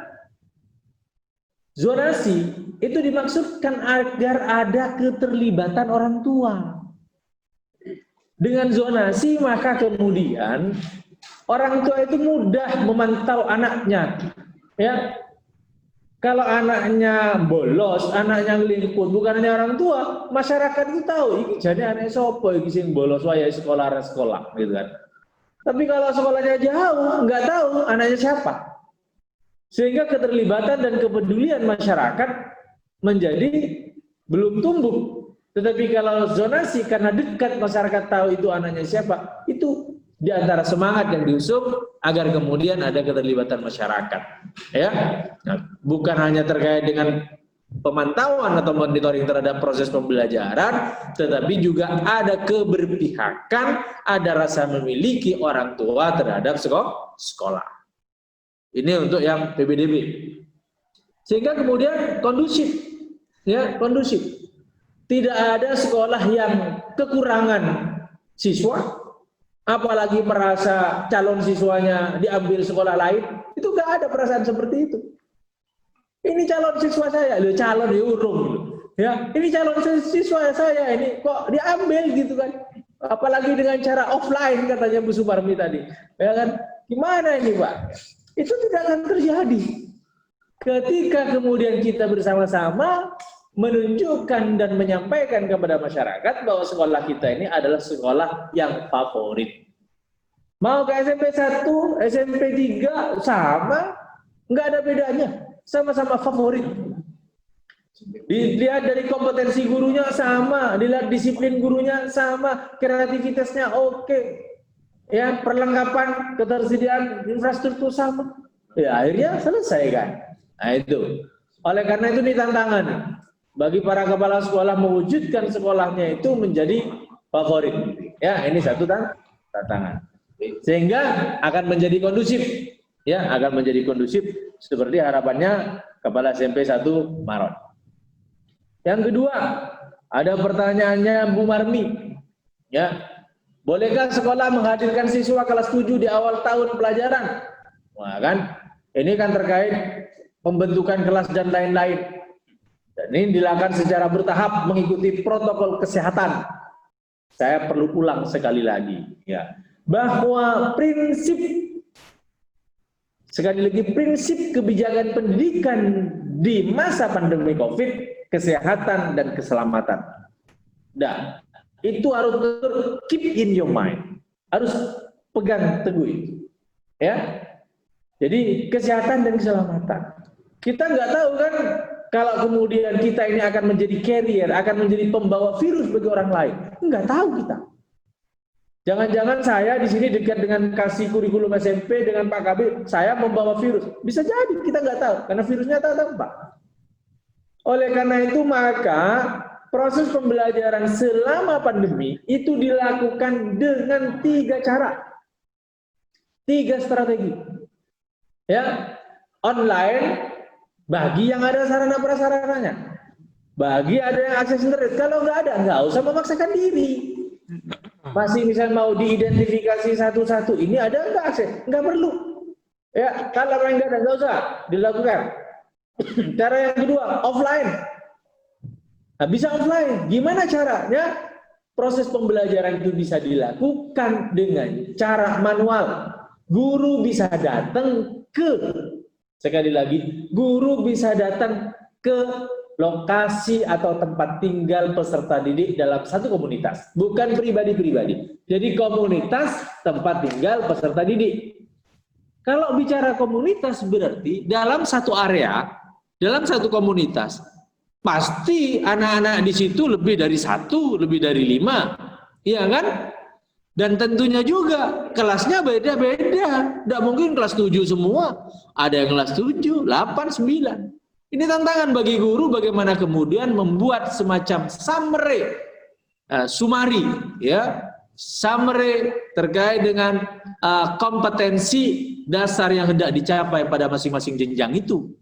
zonasi itu dimaksudkan agar ada keterlibatan orang tua. Dengan zonasi maka kemudian orang tua itu mudah memantau anaknya. Ya, kalau anaknya bolos, anaknya ngeliput, bukan hanya orang tua, masyarakat itu tahu ini jadi anak sopo iki sing bolos wae sekolah gitu kan. Tapi kalau sekolahnya jauh, nggak tahu anaknya siapa. Sehingga keterlibatan dan kepedulian masyarakat menjadi belum tumbuh. Tetapi kalau zonasi karena dekat masyarakat tahu itu anaknya siapa, itu di antara semangat yang diusung agar kemudian ada keterlibatan masyarakat. Ya, nah, bukan hanya terkait dengan pemantauan atau monitoring terhadap proses pembelajaran, tetapi juga ada keberpihakan, ada rasa memiliki orang tua terhadap sekolah. Ini untuk yang PBDB. Sehingga kemudian kondusif, ya kondusif. Tidak ada sekolah yang kekurangan siswa, apalagi merasa calon siswanya diambil sekolah lain. Itu nggak ada perasaan seperti itu. Ini calon siswa saya, loh calon diurung, ya. Ini calon siswa saya, ini kok diambil gitu kan? Apalagi dengan cara offline katanya Bu Suparmi tadi, ya kan? Gimana ini Pak? Itu tidak akan terjadi. Ketika kemudian kita bersama-sama menunjukkan dan menyampaikan kepada masyarakat bahwa sekolah kita ini adalah sekolah yang favorit. Mau ke SMP 1, SMP 3 sama, nggak ada bedanya, sama-sama favorit. Dilihat dari kompetensi gurunya sama, dilihat disiplin gurunya sama, kreativitasnya oke. Ya, perlengkapan, ketersediaan infrastruktur sama. Ya, akhirnya selesai kan. Nah, itu. Oleh karena itu ini tantangan bagi para kepala sekolah mewujudkan sekolahnya itu menjadi favorit. Ya, ini satu tantangan. Sehingga akan menjadi kondusif. Ya, akan menjadi kondusif seperti harapannya Kepala SMP 1 Maron. Yang kedua, ada pertanyaannya Bu Marmi. Ya, bolehkah sekolah menghadirkan siswa kelas 7 di awal tahun pelajaran? Wah, kan? Ini kan terkait pembentukan kelas dan lain-lain. Dan ini dilakukan secara bertahap mengikuti protokol kesehatan. Saya perlu ulang sekali lagi, ya, bahwa prinsip kebijakan pendidikan di masa pandemi COVID, kesehatan dan keselamatan. Dan itu harus keep in your mind, harus pegang teguh itu, ya. Jadi kesehatan dan keselamatan. Kita nggak tahu kan. Kalau kemudian kita ini akan menjadi carrier, akan menjadi pembawa virus bagi orang lain, enggak tahu kita. Jangan-jangan saya di sini dekat dengan kasih kurikulum SMP dengan Pak Kabir, saya membawa virus. Bisa jadi, kita nggak tahu, karena virusnya tak tampak. Oleh karena itu maka proses pembelajaran selama pandemi itu dilakukan dengan 3 cara, 3 strategi. Ya, online. Bagi yang ada sarana prasarananya, bagi ada yang akses internet. Kalau nggak ada, nggak usah memaksakan diri. Masih misal mau diidentifikasi satu-satu, ini ada nggak akses? Nggak perlu. Ya, kalau yang nggak ada, nggak usah dilakukan. Cara yang kedua, offline. Nah, bisa offline. Gimana caranya? Proses pembelajaran itu bisa dilakukan dengan cara manual. Guru bisa datang ke Sekali lagi, guru bisa datang ke lokasi atau tempat tinggal peserta didik dalam satu komunitas, bukan pribadi-pribadi. Jadi komunitas tempat tinggal peserta didik. Kalau bicara komunitas berarti dalam satu area, dalam satu komunitas, pasti anak-anak di situ lebih dari 1, lebih dari 5, iya kan? Dan tentunya juga kelasnya beda-beda. Tidak mungkin kelas 7 semua. Ada yang kelas 7, 8, 9. Ini tantangan bagi guru bagaimana kemudian membuat semacam summary, ya, summary terkait dengan kompetensi dasar yang hendak dicapai pada masing-masing jenjang itu.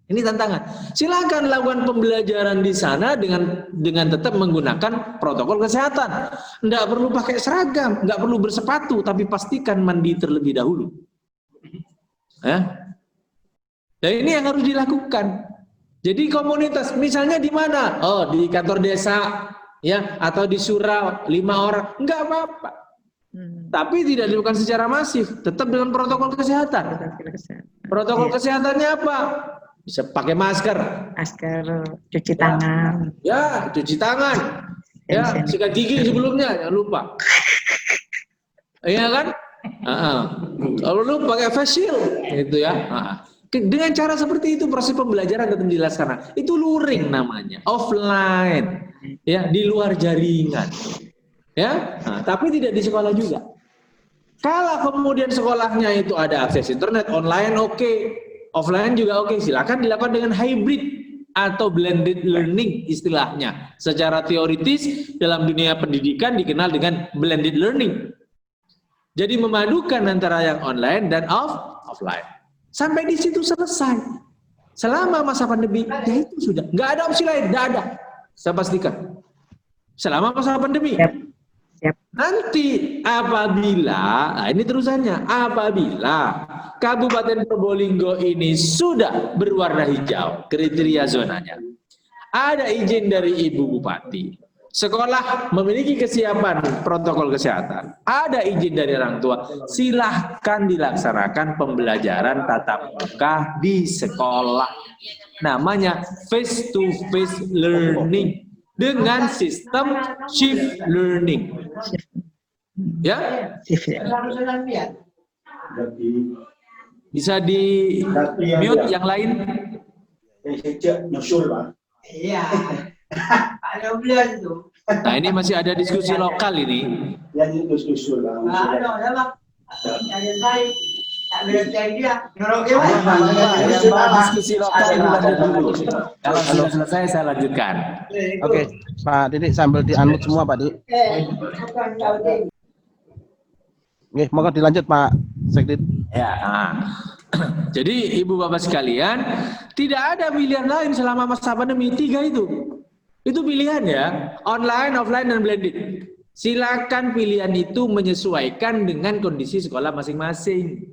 Ini tantangan. Silakan lakukan pembelajaran di sana dengan tetap menggunakan protokol kesehatan. Tidak perlu pakai seragam, nggak perlu bersepatu, tapi pastikan mandi terlebih dahulu. Dan ini yang harus dilakukan. Jadi komunitas, misalnya di mana? Oh, di kantor desa, ya, atau di surau 5 orang, nggak apa-apa. Tapi tidak dilakukan secara masif, tetap dengan protokol kesehatan. Protokol kesehatannya apa? Bisa pakai masker, cuci tangan. Ya, cuci tangan. Ya, sikat gigi sebelumnya, jangan lupa. Iya kan? Kalau lu pakai face shield, gitu ya. Dengan cara seperti itu proses pembelajaran tetap dilaksanakan. Itu luring namanya, offline, ya, di luar jaringan, ya. Nah, tapi tidak di sekolah juga. Kalau kemudian sekolahnya itu ada akses internet online, oke, offline juga oke, silakan dilakukan dengan hybrid atau blended learning istilahnya. Secara teoritis dalam dunia pendidikan dikenal dengan blended learning. Jadi memadukan antara yang online dan offline. Sampai di situ selesai. Selama masa pandemi, ya itu sudah. Nggak ada opsi lain, nggak ada. Saya pastikan. Selama masa pandemi. Siap. Nanti apabila, nah ini terusannya, apabila Kabupaten Probolinggo ini sudah berwarna hijau, kriteria zonanya, ada izin dari Ibu Bupati, sekolah memiliki kesiapan protokol kesehatan, ada izin dari orang tua, silahkan dilaksanakan pembelajaran tatap muka di sekolah. Namanya face to face learning dengan sistem shift learning. Ya? Bisa di mute yang lain? Nah, ini masih ada diskusi lokal ini. Diskusi lokal lanjut dulu. Kalau sudah selesai saya lanjutkan. Oke, Pak Didik sambil di-unmute semua, Pak Didik. Oke, monggo dilanjut Pak Sekdit. Ya. Nah. Jadi Ibu Bapak sekalian, tidak ada pilihan lain selama masa pandemi, 3 itu. Itu pilihan ya, online, offline, dan blended. Silakan pilihan itu menyesuaikan dengan kondisi sekolah masing-masing,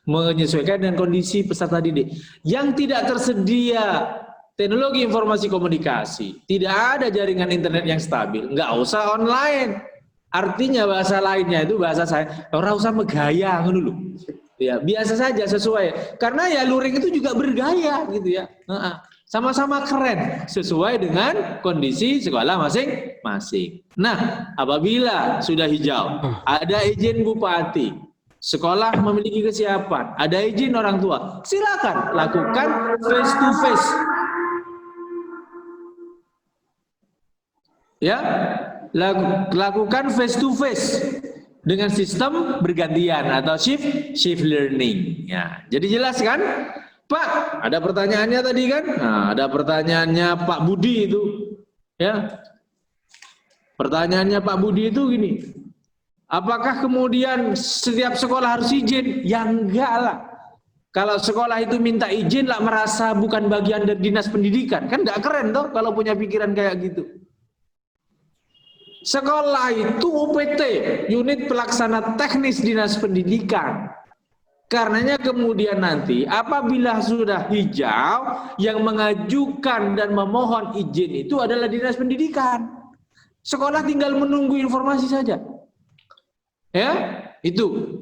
menyesuaikan dengan kondisi peserta didik. Yang tidak tersedia teknologi informasi komunikasi, tidak ada jaringan internet yang stabil, nggak usah online. Artinya bahasa lainnya itu bahasa saya, orang usah megaya dulu. Ya, biasa saja sesuai. Karena ya luring itu juga bergaya gitu ya. Sama-sama keren sesuai dengan kondisi sekolah masing-masing. Nah, apabila sudah hijau, ada izin bupati, sekolah memiliki kesiapan, ada izin orang tua, silakan lakukan face to face. Ya, lakukan face to face dengan sistem bergantian atau shift learning. Ya, jadi jelas kan? Pak, ada pertanyaannya tadi kan? Nah, ada pertanyaannya Pak Budi itu. Ya. Pertanyaannya Pak Budi itu gini. Apakah kemudian setiap sekolah harus izin? Ya enggak lah. Kalau sekolah itu minta izin lah merasa bukan bagian dari dinas pendidikan. Kan enggak keren toh kalau punya pikiran kayak gitu. Sekolah itu UPT, unit pelaksana teknis dinas pendidikan. Karenanya kemudian nanti apabila sudah hijau, yang mengajukan dan memohon izin itu adalah dinas pendidikan. Sekolah tinggal menunggu informasi saja. Ya, itu.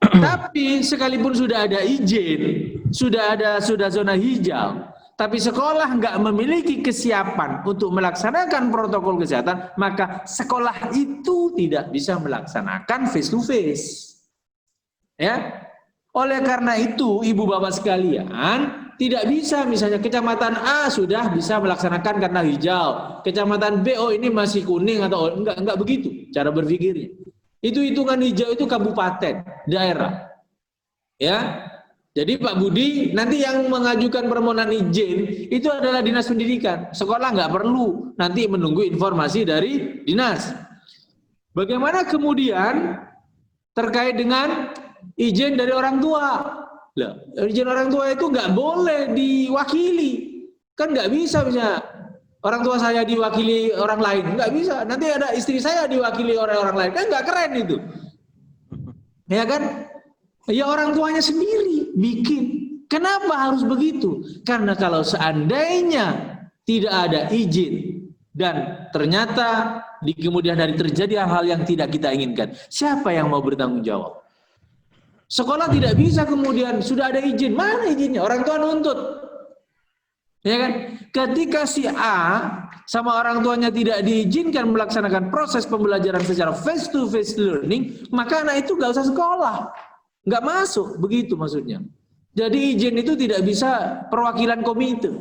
Tapi sekalipun sudah ada izin, sudah zona hijau, tapi sekolah nggak memiliki kesiapan untuk melaksanakan protokol kesehatan, maka sekolah itu tidak bisa melaksanakan face to face. Ya. Oleh karena itu, Ibu Bapak sekalian, tidak bisa misalnya kecamatan A sudah bisa melaksanakan karena hijau, kecamatan B oh ini masih kuning atau enggak begitu cara berpikirnya. Itu hitungan hijau itu kabupaten, daerah. Ya. Jadi Pak Budi, nanti yang mengajukan permohonan izin itu adalah dinas pendidikan. Sekolah nggak perlu nanti menunggu informasi dari dinas. Bagaimana kemudian terkait dengan izin dari orang tua? Lah, izin orang tua itu nggak boleh diwakili. Kan nggak bisa misalnya orang tua saya diwakili orang lain, nggak bisa. Nanti ada istri saya diwakili oleh orang lain, kan nggak keren itu. Ya kan? Ya orang tuanya sendiri bikin. Kenapa harus begitu? Karena kalau seandainya tidak ada izin dan ternyata di kemudian hari terjadi hal-hal yang tidak kita inginkan, siapa yang mau bertanggung jawab? Sekolah tidak bisa kemudian sudah ada izin, mana izinnya? Orang tua nuntut. Ya kan? Ketika si A sama orang tuanya tidak diizinkan melaksanakan proses pembelajaran secara face to face learning, maka anak itu nggak usah sekolah. Nggak masuk, begitu maksudnya. Jadi izin itu tidak bisa perwakilan komite.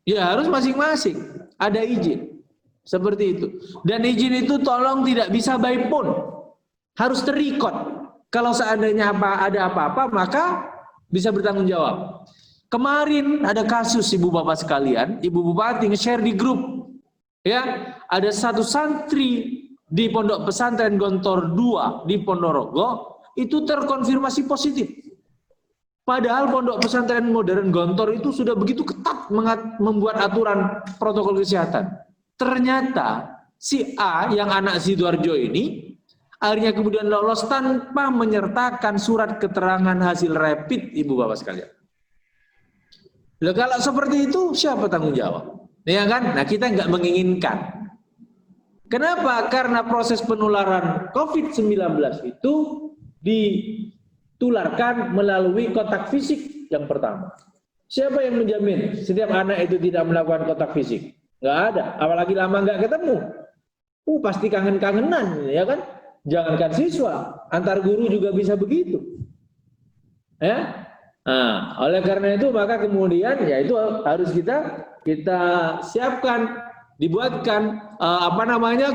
Ya harus masing-masing ada izin. Seperti itu. Dan izin itu tolong tidak bisa by phone. Harus terrecord. Kalau seandainya ada apa-apa maka bisa bertanggung jawab. Kemarin ada kasus Ibu Bapak sekalian, Ibu Bupati nge-share di grup. Ya, ada satu santri di Pondok Pesantren Gontor 2 di Ponorogo itu terkonfirmasi positif. Padahal Pondok Pesantren Modern Gontor itu sudah begitu ketat membuat aturan protokol kesehatan. Ternyata si A yang anak Sidoarjo ini akhirnya kemudian lolos tanpa menyertakan surat keterangan hasil rapid, Ibu Bapak sekalian. Loh, kalau seperti itu siapa tanggung jawab? Ya kan? Nah, kita nggak menginginkan. Kenapa? Karena proses penularan COVID-19 itu ditularkan melalui kontak fisik yang pertama. Siapa yang menjamin setiap anak itu tidak melakukan kontak fisik? Nggak ada. Apalagi lama nggak ketemu. Pasti kangen-kangenan, ya kan? Jangankan siswa, antar guru juga bisa begitu. Ya? Nah, oleh karena itu maka kemudian ya itu harus kita siapkan, dibuatkan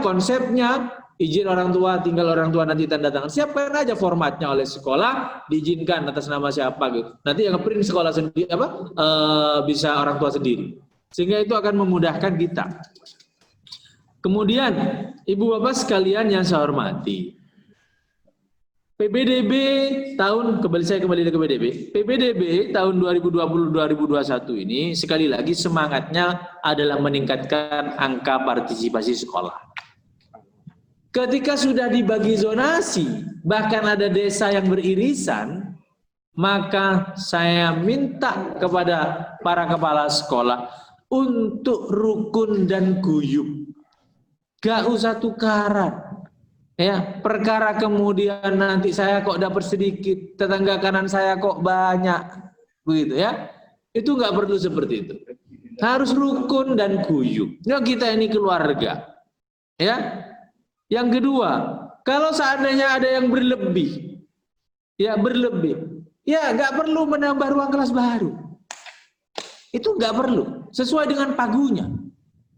konsepnya, izin orang tua, tinggal orang tua nanti tanda tangan. Siapkan aja formatnya oleh sekolah, diizinkan atas nama siapa gitu. Nanti yang nge-print sekolah sendiri bisa orang tua sendiri. Sehingga itu akan memudahkan kita. Kemudian Ibu Bapak sekalian yang saya hormati, PPDB tahun 2020-2021 ini sekali lagi semangatnya adalah meningkatkan angka partisipasi sekolah. Ketika sudah dibagi zonasi, bahkan ada desa yang beririsan, maka saya minta kepada para kepala sekolah untuk rukun dan guyup. Gak usah tukaran. Ya, perkara kemudian nanti saya kok dapat sedikit, tetangga kanan saya kok banyak, begitu ya. Itu nggak perlu seperti itu. Harus rukun dan guyup. Ya, kita ini keluarga. Ya. Yang kedua, kalau seandainya ada yang berlebih, ya nggak perlu menambah ruang kelas baru. Itu nggak perlu, sesuai dengan pagunya.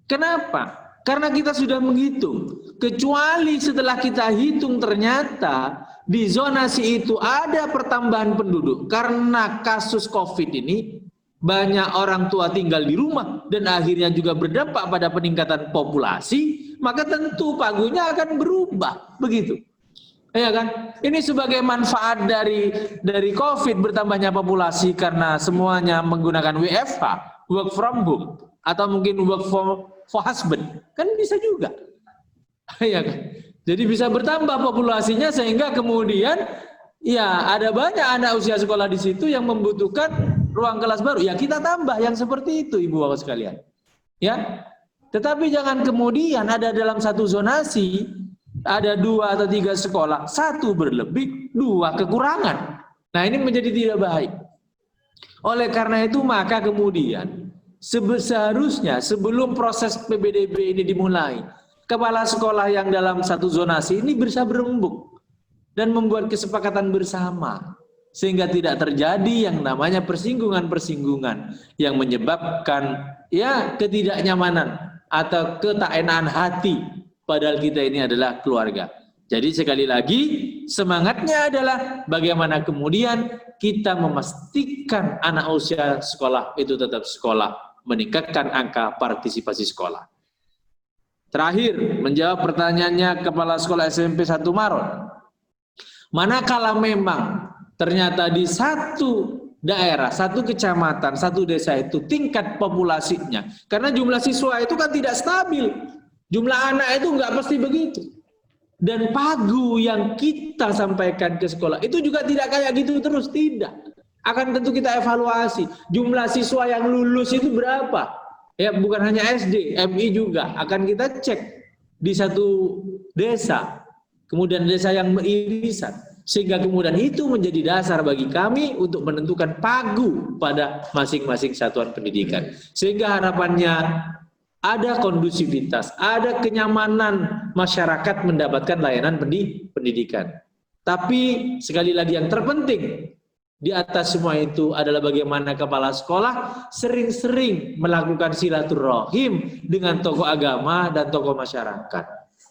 Kenapa? Karena kita sudah menghitung, kecuali setelah kita hitung ternyata di zonasi itu ada pertambahan penduduk. Karena kasus COVID ini banyak orang tua tinggal di rumah dan akhirnya juga berdampak pada peningkatan populasi, maka tentu pagunya akan berubah, begitu. Ya kan? Ini sebagai manfaat dari COVID bertambahnya populasi karena semuanya menggunakan WFH, work from home, atau mungkin work for husband, kan bisa juga. Ya kan? Jadi bisa bertambah populasinya sehingga kemudian ya ada banyak anak usia sekolah di situ yang membutuhkan ruang kelas baru. Ya kita tambah yang seperti itu, Ibu Bapak sekalian. Ya. Tetapi jangan kemudian ada dalam satu zonasi ada 2 atau 3 sekolah, 1 berlebih, 2 kekurangan. Nah, ini menjadi tidak baik. Oleh karena itu maka kemudian seharusnya sebelum proses PPDB ini dimulai, kepala sekolah yang dalam satu zonasi ini bisa berembuk dan membuat kesepakatan bersama sehingga tidak terjadi yang namanya persinggungan-persinggungan yang menyebabkan ya ketidaknyamanan atau ketaenaan hati, padahal kita ini adalah keluarga. Jadi sekali lagi semangatnya adalah bagaimana kemudian kita memastikan anak usia sekolah itu tetap sekolah, meningkatkan angka partisipasi sekolah. Terakhir, menjawab pertanyaannya Kepala Sekolah SMP 1 Maron. Manakala memang ternyata di satu daerah, satu kecamatan, satu desa itu tingkat populasinya, karena jumlah siswa itu kan tidak stabil, jumlah anak itu nggak pasti begitu. Dan pagu yang kita sampaikan ke sekolah itu juga tidak kayak gitu terus, tidak. Akan tentu kita evaluasi jumlah siswa yang lulus itu berapa. Ya bukan hanya SD, MI juga akan kita cek di satu desa, kemudian desa yang beririsan, sehingga kemudian itu menjadi dasar bagi kami untuk menentukan pagu pada masing-masing satuan pendidikan. Sehingga harapannya ada kondusivitas, ada kenyamanan masyarakat mendapatkan layanan pendidikan. Tapi sekali lagi yang terpenting, Di atas semua itu adalah bagaimana kepala sekolah sering-sering melakukan silaturahim dengan tokoh agama dan tokoh masyarakat.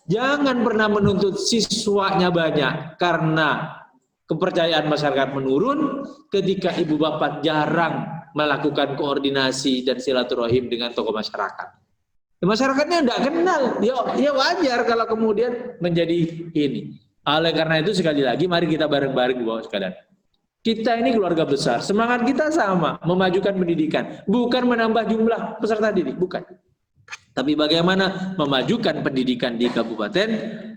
Jangan pernah menuntut siswanya banyak karena kepercayaan masyarakat menurun ketika ibu bapak jarang melakukan koordinasi dan silaturahim dengan tokoh masyarakat. Masyarakatnya tidak kenal, ya wajar kalau kemudian menjadi ini. Oleh karena itu sekali lagi mari kita bareng-bareng Bapak sekalian. Kita ini keluarga besar, semangat kita sama, memajukan pendidikan, bukan menambah jumlah peserta didik, bukan. Tapi bagaimana memajukan pendidikan di Kabupaten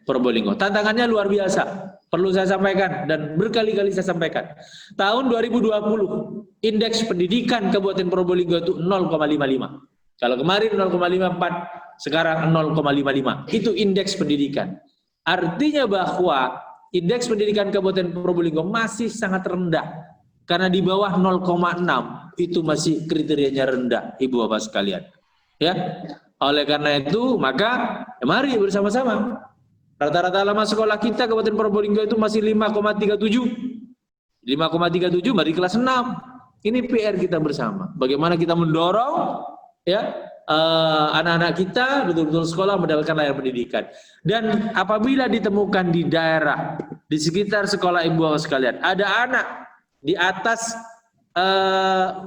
Probolinggo. Tantangannya luar biasa, perlu saya sampaikan dan berkali-kali saya sampaikan. Tahun 2020, indeks pendidikan Kabupaten Probolinggo itu 0,55. Kalau kemarin 0,54, sekarang 0,55. Itu indeks pendidikan. Artinya bahwa indeks pendidikan Kabupaten Probolinggo masih sangat rendah. Karena di bawah 0,6 itu masih kriterianya rendah, Ibu Bapak sekalian. Ya, oleh karena itu maka mari bersama-sama. Rata-rata lama sekolah kita Kabupaten Probolinggo itu masih 5,37. 5,37 mari kelas 6. Ini PR kita bersama. Bagaimana kita mendorong ya anak-anak kita betul-betul sekolah mendapatkan layanan pendidikan. Dan apabila ditemukan di daerah di sekitar sekolah ibu bapak sekalian ada anak di atas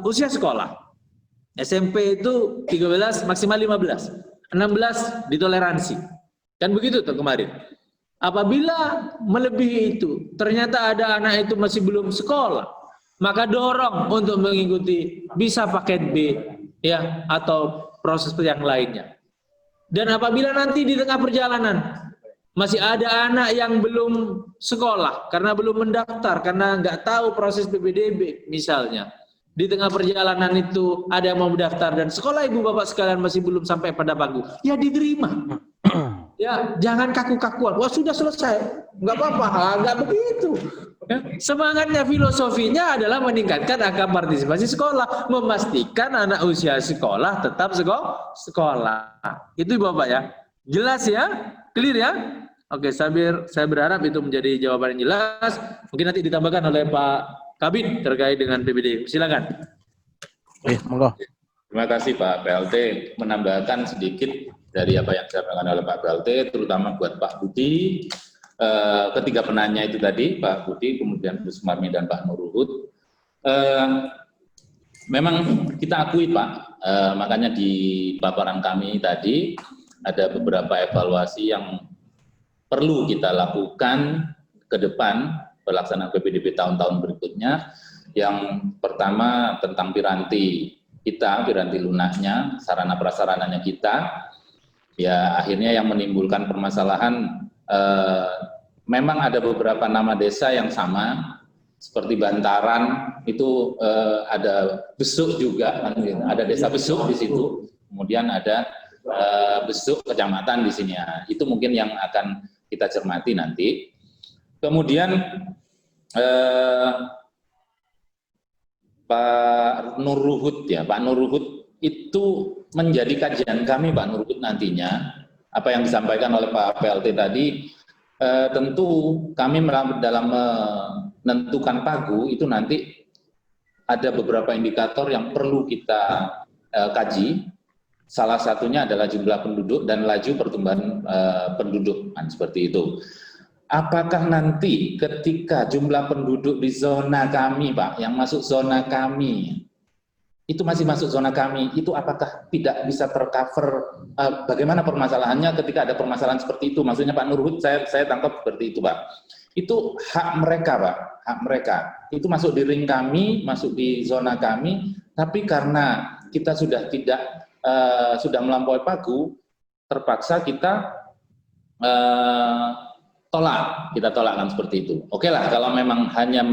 usia sekolah, SMP itu 13 maksimal 15, 16 ditoleransi, kan begitu tuh kemarin. Apabila melebihi itu ternyata ada anak itu masih belum sekolah, maka dorong untuk mengikuti bisa paket B ya atau proses yang lainnya. Dan apabila nanti di tengah perjalanan masih ada anak yang belum sekolah karena belum mendaftar, karena nggak tahu proses PPDB misalnya, di tengah perjalanan itu ada yang mau mendaftar dan sekolah ibu bapak sekalian masih belum sampai pada pagu, ya diterima. Ya jangan kaku-kakuan, wah sudah selesai, nggak apa-apa, nggak begitu. Semangatnya, filosofinya adalah meningkatkan angka partisipasi sekolah, memastikan anak usia sekolah tetap sekolah. Itu Bapak ya. Jelas ya? Clear ya? Oke, saya berharap itu menjadi jawaban yang jelas. Mungkin nanti ditambahkan oleh Pak Kabid terkait dengan PPD. Silakan. Monggo. Terima kasih Pak PLT. Menambahkan sedikit dari apa yang disampaikan oleh Pak PLT, terutama buat Pak Budi. Ketiga penanya itu tadi, Pak Budi, kemudian Bu Sumarmi dan Pak Nurruhut. Memang kita akui Pak, makanya di paparan kami tadi ada beberapa evaluasi yang perlu kita lakukan ke depan pelaksanaan PPDB tahun-tahun berikutnya. Yang pertama tentang piranti kita, piranti lunaknya, sarana prasarananya kita, ya akhirnya yang menimbulkan permasalahan memang ada beberapa nama desa yang sama, seperti Bantaran itu ada Besuk juga, ada desa Besuk di situ, kemudian ada Besuk kecamatan di sini. Ya. Itu mungkin yang akan kita cermati nanti. Kemudian Pak Nurruhut ya, Pak Nurruhut itu menjadi kajian kami Pak Nurruhut nantinya. Apa yang disampaikan oleh Pak PLT tadi, tentu kami dalam menentukan pagu itu nanti ada beberapa indikator yang perlu kita kaji. Salah satunya adalah jumlah penduduk dan laju pertumbuhan penduduk, kan, seperti itu. Apakah nanti ketika jumlah penduduk di zona kami, Pak, yang masuk zona kami, itu masih masuk zona kami, itu apakah tidak bisa tercover? Bagaimana permasalahannya ketika ada permasalahan seperti itu? Maksudnya Pak Nurruhut, saya tangkap seperti itu Pak. Itu hak mereka Pak, hak mereka. Itu masuk di ring kami, masuk di zona kami, tapi karena kita sudah tidak, sudah melampaui pagu, terpaksa kita kita tolakkan seperti itu. Oke lah, kalau memang hanya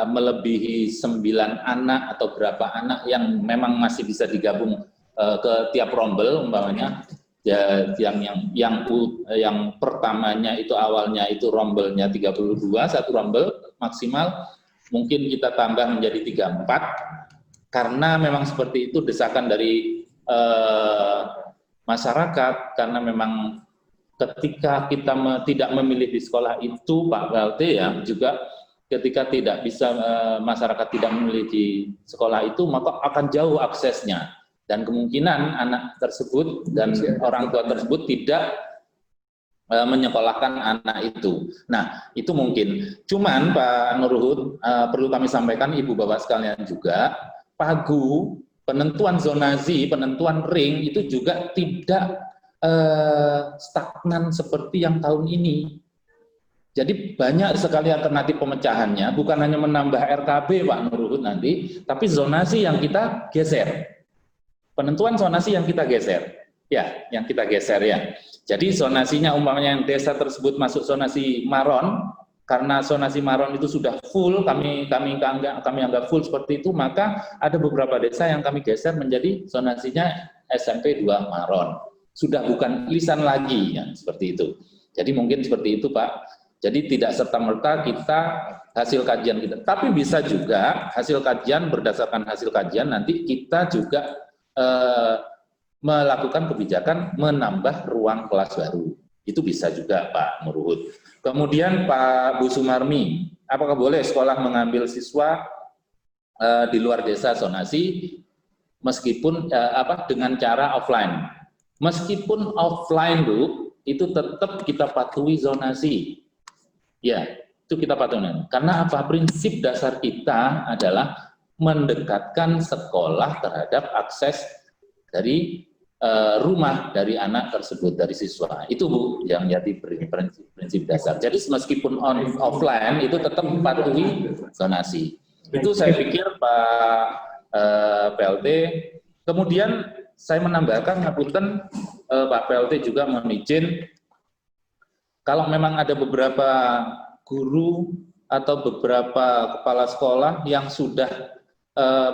melebihi 9 anak atau berapa anak yang memang masih bisa digabung ke tiap rombel, umpamanya ya, yang pertamanya itu awalnya itu rombelnya 32, satu rombel maksimal, mungkin kita tambah menjadi 34, karena memang seperti itu desakan dari masyarakat, karena memang ketika kita tidak memilih di sekolah itu Pak PLT ya juga ketika tidak bisa masyarakat tidak memilih di sekolah itu, maka akan jauh aksesnya dan kemungkinan anak tersebut dan orang tua tersebut tidak menyekolahkan anak itu. Nah, itu mungkin. Cuman Pak Nurhud, perlu kami sampaikan Ibu Bapak sekalian juga, pagu, penentuan zonasi, penentuan ring itu juga tidak stagnan seperti yang tahun ini. Jadi banyak sekali alternatif pemecahannya, bukan hanya menambah RKB Pak Nurhud nanti, tapi zonasi yang kita geser. Penentuan zonasi yang kita geser. Ya, yang kita geser ya. Jadi zonasinya umpamanya yang desa tersebut masuk zonasi maron, karena zonasi maron itu sudah full, kami anggap full seperti itu, maka ada beberapa desa yang kami geser menjadi zonasinya SMP 2 maron. Sudah bukan lisan lagi, ya, seperti itu. Jadi mungkin seperti itu Pak. Jadi tidak serta-merta kita hasil kajian kita, tapi bisa juga hasil kajian, berdasarkan hasil kajian nanti kita juga melakukan kebijakan menambah ruang kelas baru. Itu bisa juga Pak Nurhud. Kemudian Pak Bu Sumarmi, apakah boleh sekolah mengambil siswa di luar desa zonasi meskipun dengan cara offline? Meskipun offline Bu, itu tetap kita patuhi zonasi. Ya, itu kita patuhi. Karena apa? Prinsip dasar kita adalah mendekatkan sekolah terhadap akses dari rumah dari anak tersebut, dari siswa. Itu Bu yang jadi prinsip dasar. Jadi meskipun offline itu tetap mematuhi zonasi. Itu saya pikir Pak PLT. Kemudian saya menambahkan, ngapunten Pak PLT juga mohon izin, kalau memang ada beberapa guru atau beberapa kepala sekolah yang sudah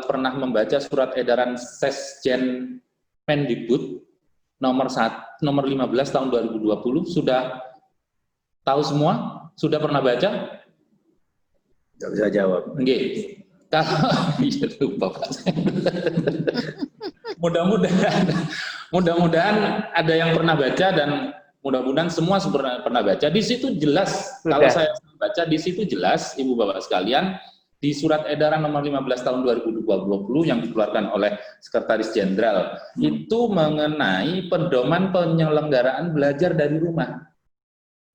pernah membaca surat edaran Sesjen Mendikbud nomor 15 tahun 2020, sudah tahu semua? Sudah pernah baca? Nggak bisa jawab. Nggih. Kalau ya lupa Pak. Mudah-mudahan ada yang pernah baca dan mudah-mudahan semua pernah baca. Di situ jelas, kalau saya baca di situ jelas Ibu Bapak sekalian, di surat edaran nomor 15 tahun 2020 yang dikeluarkan oleh Sekretaris Jenderal itu mengenai pedoman penyelenggaraan belajar dari rumah.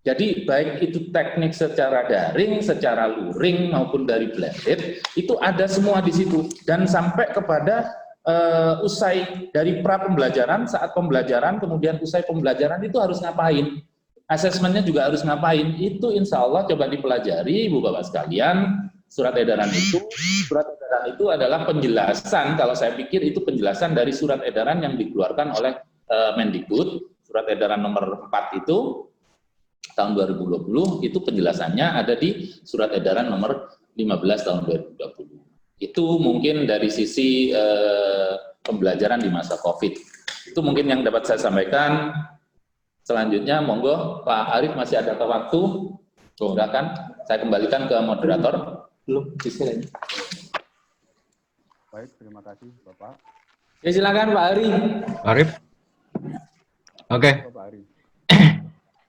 Jadi baik itu teknik secara daring, secara luring maupun dari blended, itu ada semua di situ dan sampai kepada usai dari pra pembelajaran, saat pembelajaran, kemudian usai pembelajaran itu harus ngapain, asesmennya juga harus ngapain, itu insya Allah coba dipelajari Ibu Bapak sekalian. Surat edaran itu adalah penjelasan, kalau saya pikir itu penjelasan dari surat edaran yang dikeluarkan oleh Mendikbud, surat edaran nomor 4 itu tahun 2020, itu penjelasannya ada di surat edaran nomor 15 tahun 2020. Itu mungkin dari sisi pembelajaran di masa COVID. Itu mungkin yang dapat saya sampaikan. Selanjutnya, monggo Pak Arif masih ada waktu. Silakan, saya kembalikan ke moderator. Belum, disini. Baik, terima kasih Bapak. Ya silakan Pak Arif. Oke.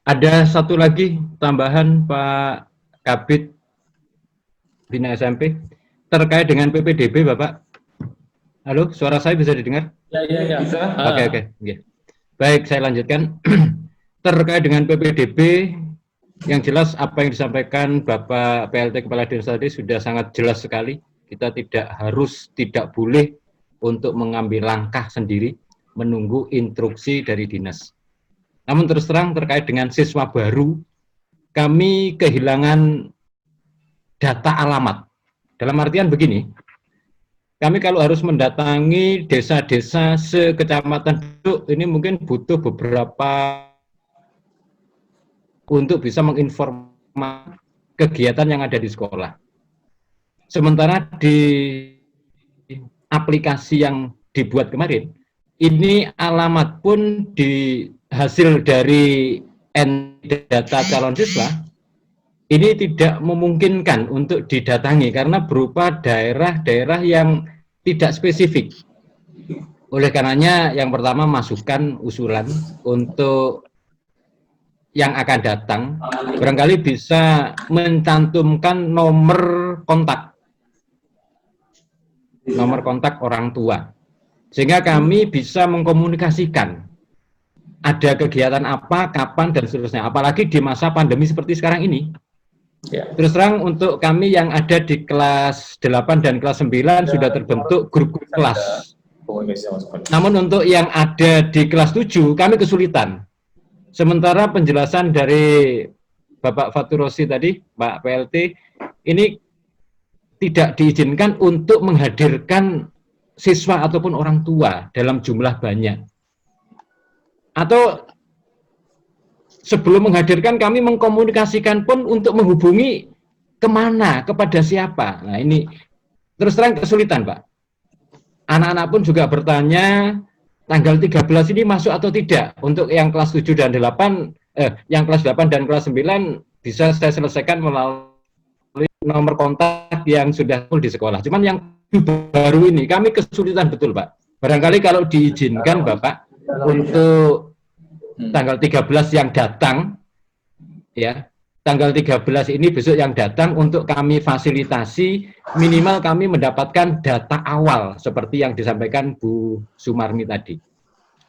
Ada satu lagi tambahan Pak Kabid Bina SMP terkait dengan PPDB Bapak. Halo, suara saya bisa didengar? Ya. Bisa. Oke. Baik, saya lanjutkan. Terkait dengan PPDB, yang jelas apa yang disampaikan Bapak PLT Kepala Dinas tadi sudah sangat jelas sekali. Kita tidak boleh untuk mengambil langkah sendiri, menunggu instruksi dari dinas. Namun terus terang terkait dengan siswa baru, kami kehilangan data alamat. Dalam artian begini, kami kalau harus mendatangi desa-desa sekecamatan ini mungkin butuh beberapa untuk bisa menginformasi kegiatan yang ada di sekolah. Sementara di aplikasi yang dibuat kemarin, ini alamat pun di hasil dari data calon siswa, ini tidak memungkinkan untuk didatangi karena berupa daerah-daerah yang tidak spesifik. Oleh karenanya yang pertama masukkan usulan untuk yang akan datang barangkali bisa mencantumkan nomor kontak orang tua, sehingga kami bisa mengkomunikasikan ada kegiatan apa, kapan, dan seterusnya. Apalagi di masa pandemi seperti sekarang ini. Ya. Terus terang untuk kami yang ada di kelas 8 dan kelas 9 sudah terbentuk grup kelas. Namun untuk yang ada di kelas 7 kami kesulitan. Sementara penjelasan dari Bapak Faturosi tadi, Pak PLT, ini tidak diizinkan untuk menghadirkan siswa ataupun orang tua dalam jumlah banyak. Atau sebelum menghadirkan kami mengkomunikasikan pun untuk menghubungi kemana, kepada siapa. Nah ini terus terang kesulitan Pak. Anak-anak pun juga bertanya tanggal 13 ini masuk atau tidak. Untuk yang kelas 7 dan 8, yang kelas 8 dan kelas 9 bisa saya selesaikan melalui nomor kontak yang sudah full di sekolah. Cuman yang baru ini kami kesulitan betul Pak. Barangkali kalau diizinkan Bapak untuk tanggal 13 yang datang, ya, tanggal 13 ini besok yang datang untuk kami fasilitasi, minimal kami mendapatkan data awal seperti yang disampaikan Bu Sumarmi tadi.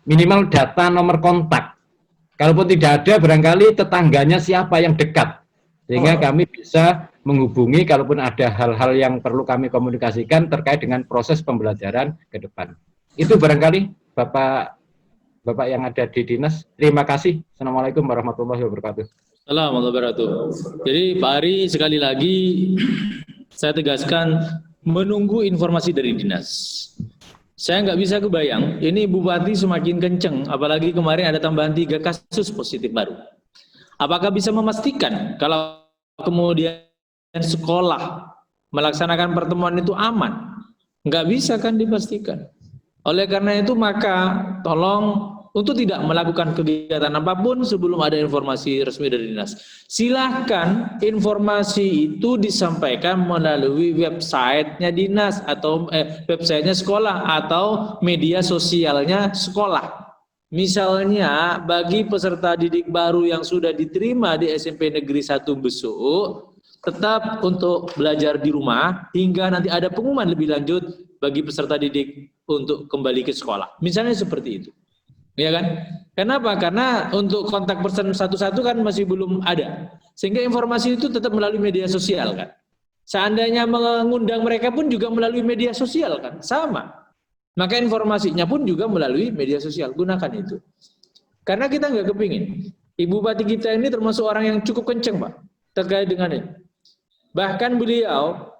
Minimal data nomor kontak. Kalaupun tidak ada, barangkali tetangganya siapa yang dekat, sehingga kami bisa menghubungi kalaupun ada hal-hal yang perlu kami komunikasikan terkait dengan proses pembelajaran ke depan. Itu barangkali Bapak yang ada di dinas. Terima kasih. Assalamualaikum warahmatullahi wabarakatuh. Assalamualaikum warahmatullahi wabarakatuh. Jadi Pak Ari, sekali lagi saya tegaskan menunggu informasi dari dinas. Saya nggak bisa kebayang, ini Bupati semakin kenceng, apalagi kemarin ada tambahan 3 kasus positif baru. Apakah bisa memastikan kalau kemudian sekolah melaksanakan pertemuan itu aman? Nggak bisa kan dipastikan. Oleh karena itu maka tolong untuk tidak melakukan kegiatan apapun sebelum ada informasi resmi dari dinas. Silahkan informasi itu disampaikan melalui websitenya dinas atau websitenya sekolah atau media sosialnya sekolah. Misalnya bagi peserta didik baru yang sudah diterima di SMP Negeri 1 Besuk, tetap untuk belajar di rumah hingga nanti ada pengumuman lebih lanjut bagi peserta didik untuk kembali ke sekolah. Misalnya seperti itu. Ya kan? Kenapa? Karena untuk kontak person satu-satu kan masih belum ada. Sehingga informasi itu tetap melalui media sosial kan. Seandainya mengundang mereka pun juga melalui media sosial kan. Sama. Maka informasinya pun juga melalui media sosial. Gunakan itu. Karena kita nggak kepingin. Ibu Bupati kita ini termasuk orang yang cukup kenceng Pak. Terkait dengan ini. Bahkan beliau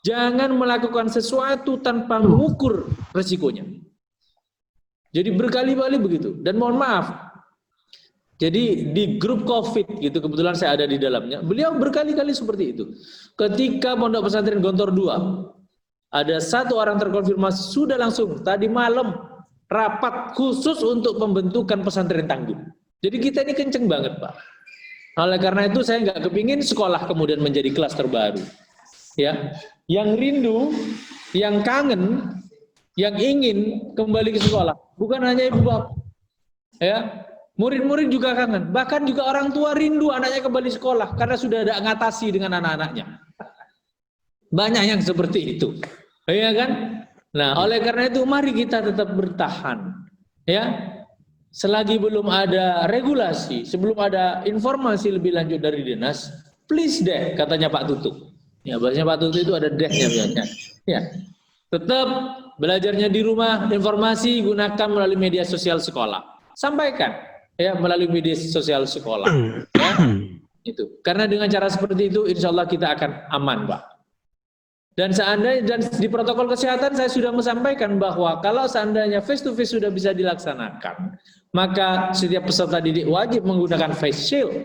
jangan melakukan sesuatu tanpa mengukur resikonya. Jadi berkali-kali begitu. Dan mohon maaf, jadi di grup COVID gitu, kebetulan saya ada di dalamnya, beliau berkali-kali seperti itu. Ketika Pondok Pesantren Gontor 2, ada 1 orang terkonfirmasi, sudah langsung tadi malam rapat khusus untuk pembentukan pesantren tangguh. Jadi kita ini kenceng banget Pak. Oleh karena itu saya nggak kepingin sekolah kemudian menjadi kelas terbaru. Ya, yang rindu, yang kangen, yang ingin kembali ke sekolah. Bukan hanya ibu bapak, ya, murid-murid juga kangen. Bahkan juga orang tua rindu anaknya kembali sekolah karena sudah ada ngatasi dengan anak-anaknya. Banyak yang seperti itu, ya kan? Nah, oleh karena itu mari kita tetap bertahan, ya. Selagi belum ada regulasi, sebelum ada informasi lebih lanjut dari dinas, please deh, katanya Pak Tutu. Ya, bahasanya Pak Tutu itu ada dehnya biasanya. Ya, tetap belajarnya di rumah, informasi gunakan melalui media sosial sekolah. Sampaikan ya melalui media sosial sekolah. Ya, itu. Karena dengan cara seperti itu insya Allah kita akan aman, Pak. Dan seandainya dan di protokol kesehatan saya sudah menyampaikan bahwa kalau seandainya face to face sudah bisa dilaksanakan, maka setiap peserta didik wajib menggunakan face shield,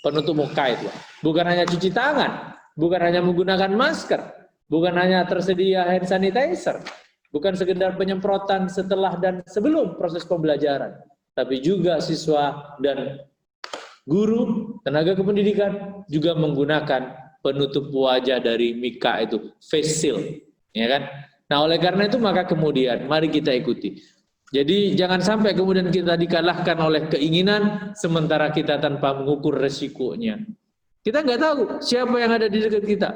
penutup muka itu. Bukan hanya cuci tangan, bukan hanya menggunakan masker, bukan hanya tersedia hand sanitizer, bukan sekedar penyemprotan setelah dan sebelum proses pembelajaran, tapi juga siswa dan guru, tenaga kependidikan juga menggunakan penutup wajah dari mika itu, face shield, ya kan? Nah, oleh karena itu maka kemudian mari kita ikuti. Jadi jangan sampai kemudian kita dikalahkan oleh keinginan sementara kita tanpa mengukur resikonya. Kita nggak tahu siapa yang ada di dekat kita.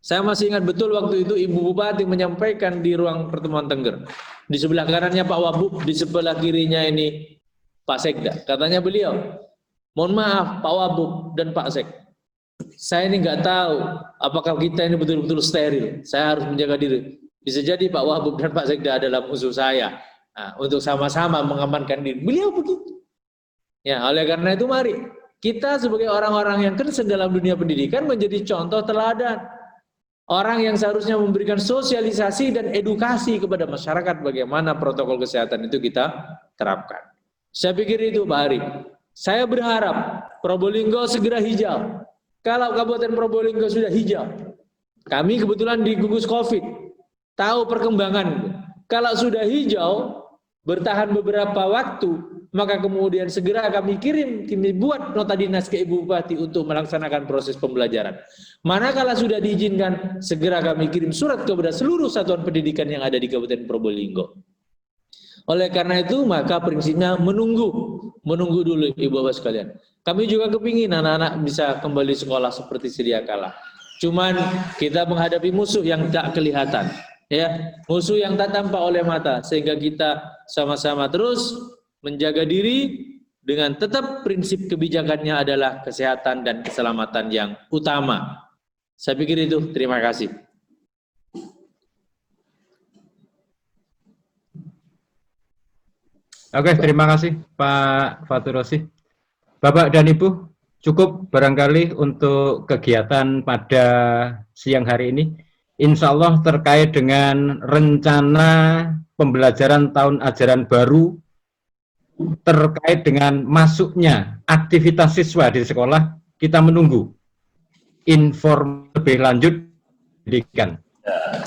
Saya masih ingat betul waktu itu Ibu Bupati menyampaikan di ruang pertemuan Tengger. Di sebelah kanannya Pak Wabub, di sebelah kirinya ini Pak Sekda. Katanya beliau, mohon maaf Pak Wabub dan Pak Sek, saya ini nggak tahu apakah kita ini betul-betul steril. Saya harus menjaga diri. Bisa jadi Pak Wabub dan Pak Sekda adalah musuh saya. Nah, untuk sama-sama mengamankan diri. Beliau begitu. Ya, oleh karena itu mari kita sebagai orang-orang yang concern dalam dunia pendidikan menjadi contoh teladan. Orang yang seharusnya memberikan sosialisasi dan edukasi kepada masyarakat bagaimana protokol kesehatan itu kita terapkan. Saya pikir itu Pak Ari. Saya berharap Probolinggo segera hijau. Kalau Kabupaten Probolinggo sudah hijau, kami kebetulan di gugus COVID, tahu perkembangan. Kalau sudah hijau, bertahan beberapa waktu, maka kemudian segera kami buat nota dinas ke Ibu Bupati untuk melaksanakan proses pembelajaran. Manakala sudah diizinkan, segera kami kirim surat kepada seluruh satuan pendidikan yang ada di Kabupaten Probolinggo. Oleh karena itu, maka prinsipnya menunggu dulu Ibu Bapak sekalian. Kami juga kepingin anak-anak bisa kembali sekolah seperti sedia kala. Cuman kita menghadapi musuh yang tak kelihatan. Ya, musuh yang tak tampak oleh mata, sehingga kita sama-sama terus menjaga diri dengan tetap prinsip kebijakannya adalah kesehatan dan keselamatan yang utama. Saya pikir itu. Terima kasih. Oke, terima kasih Pak Fatur Rosi. Bapak dan Ibu, cukup barangkali untuk kegiatan pada siang hari ini. Insya Allah terkait dengan rencana pembelajaran tahun ajaran baru, terkait dengan masuknya aktivitas siswa di sekolah, kita menunggu informasi lebih lanjut pendidikan.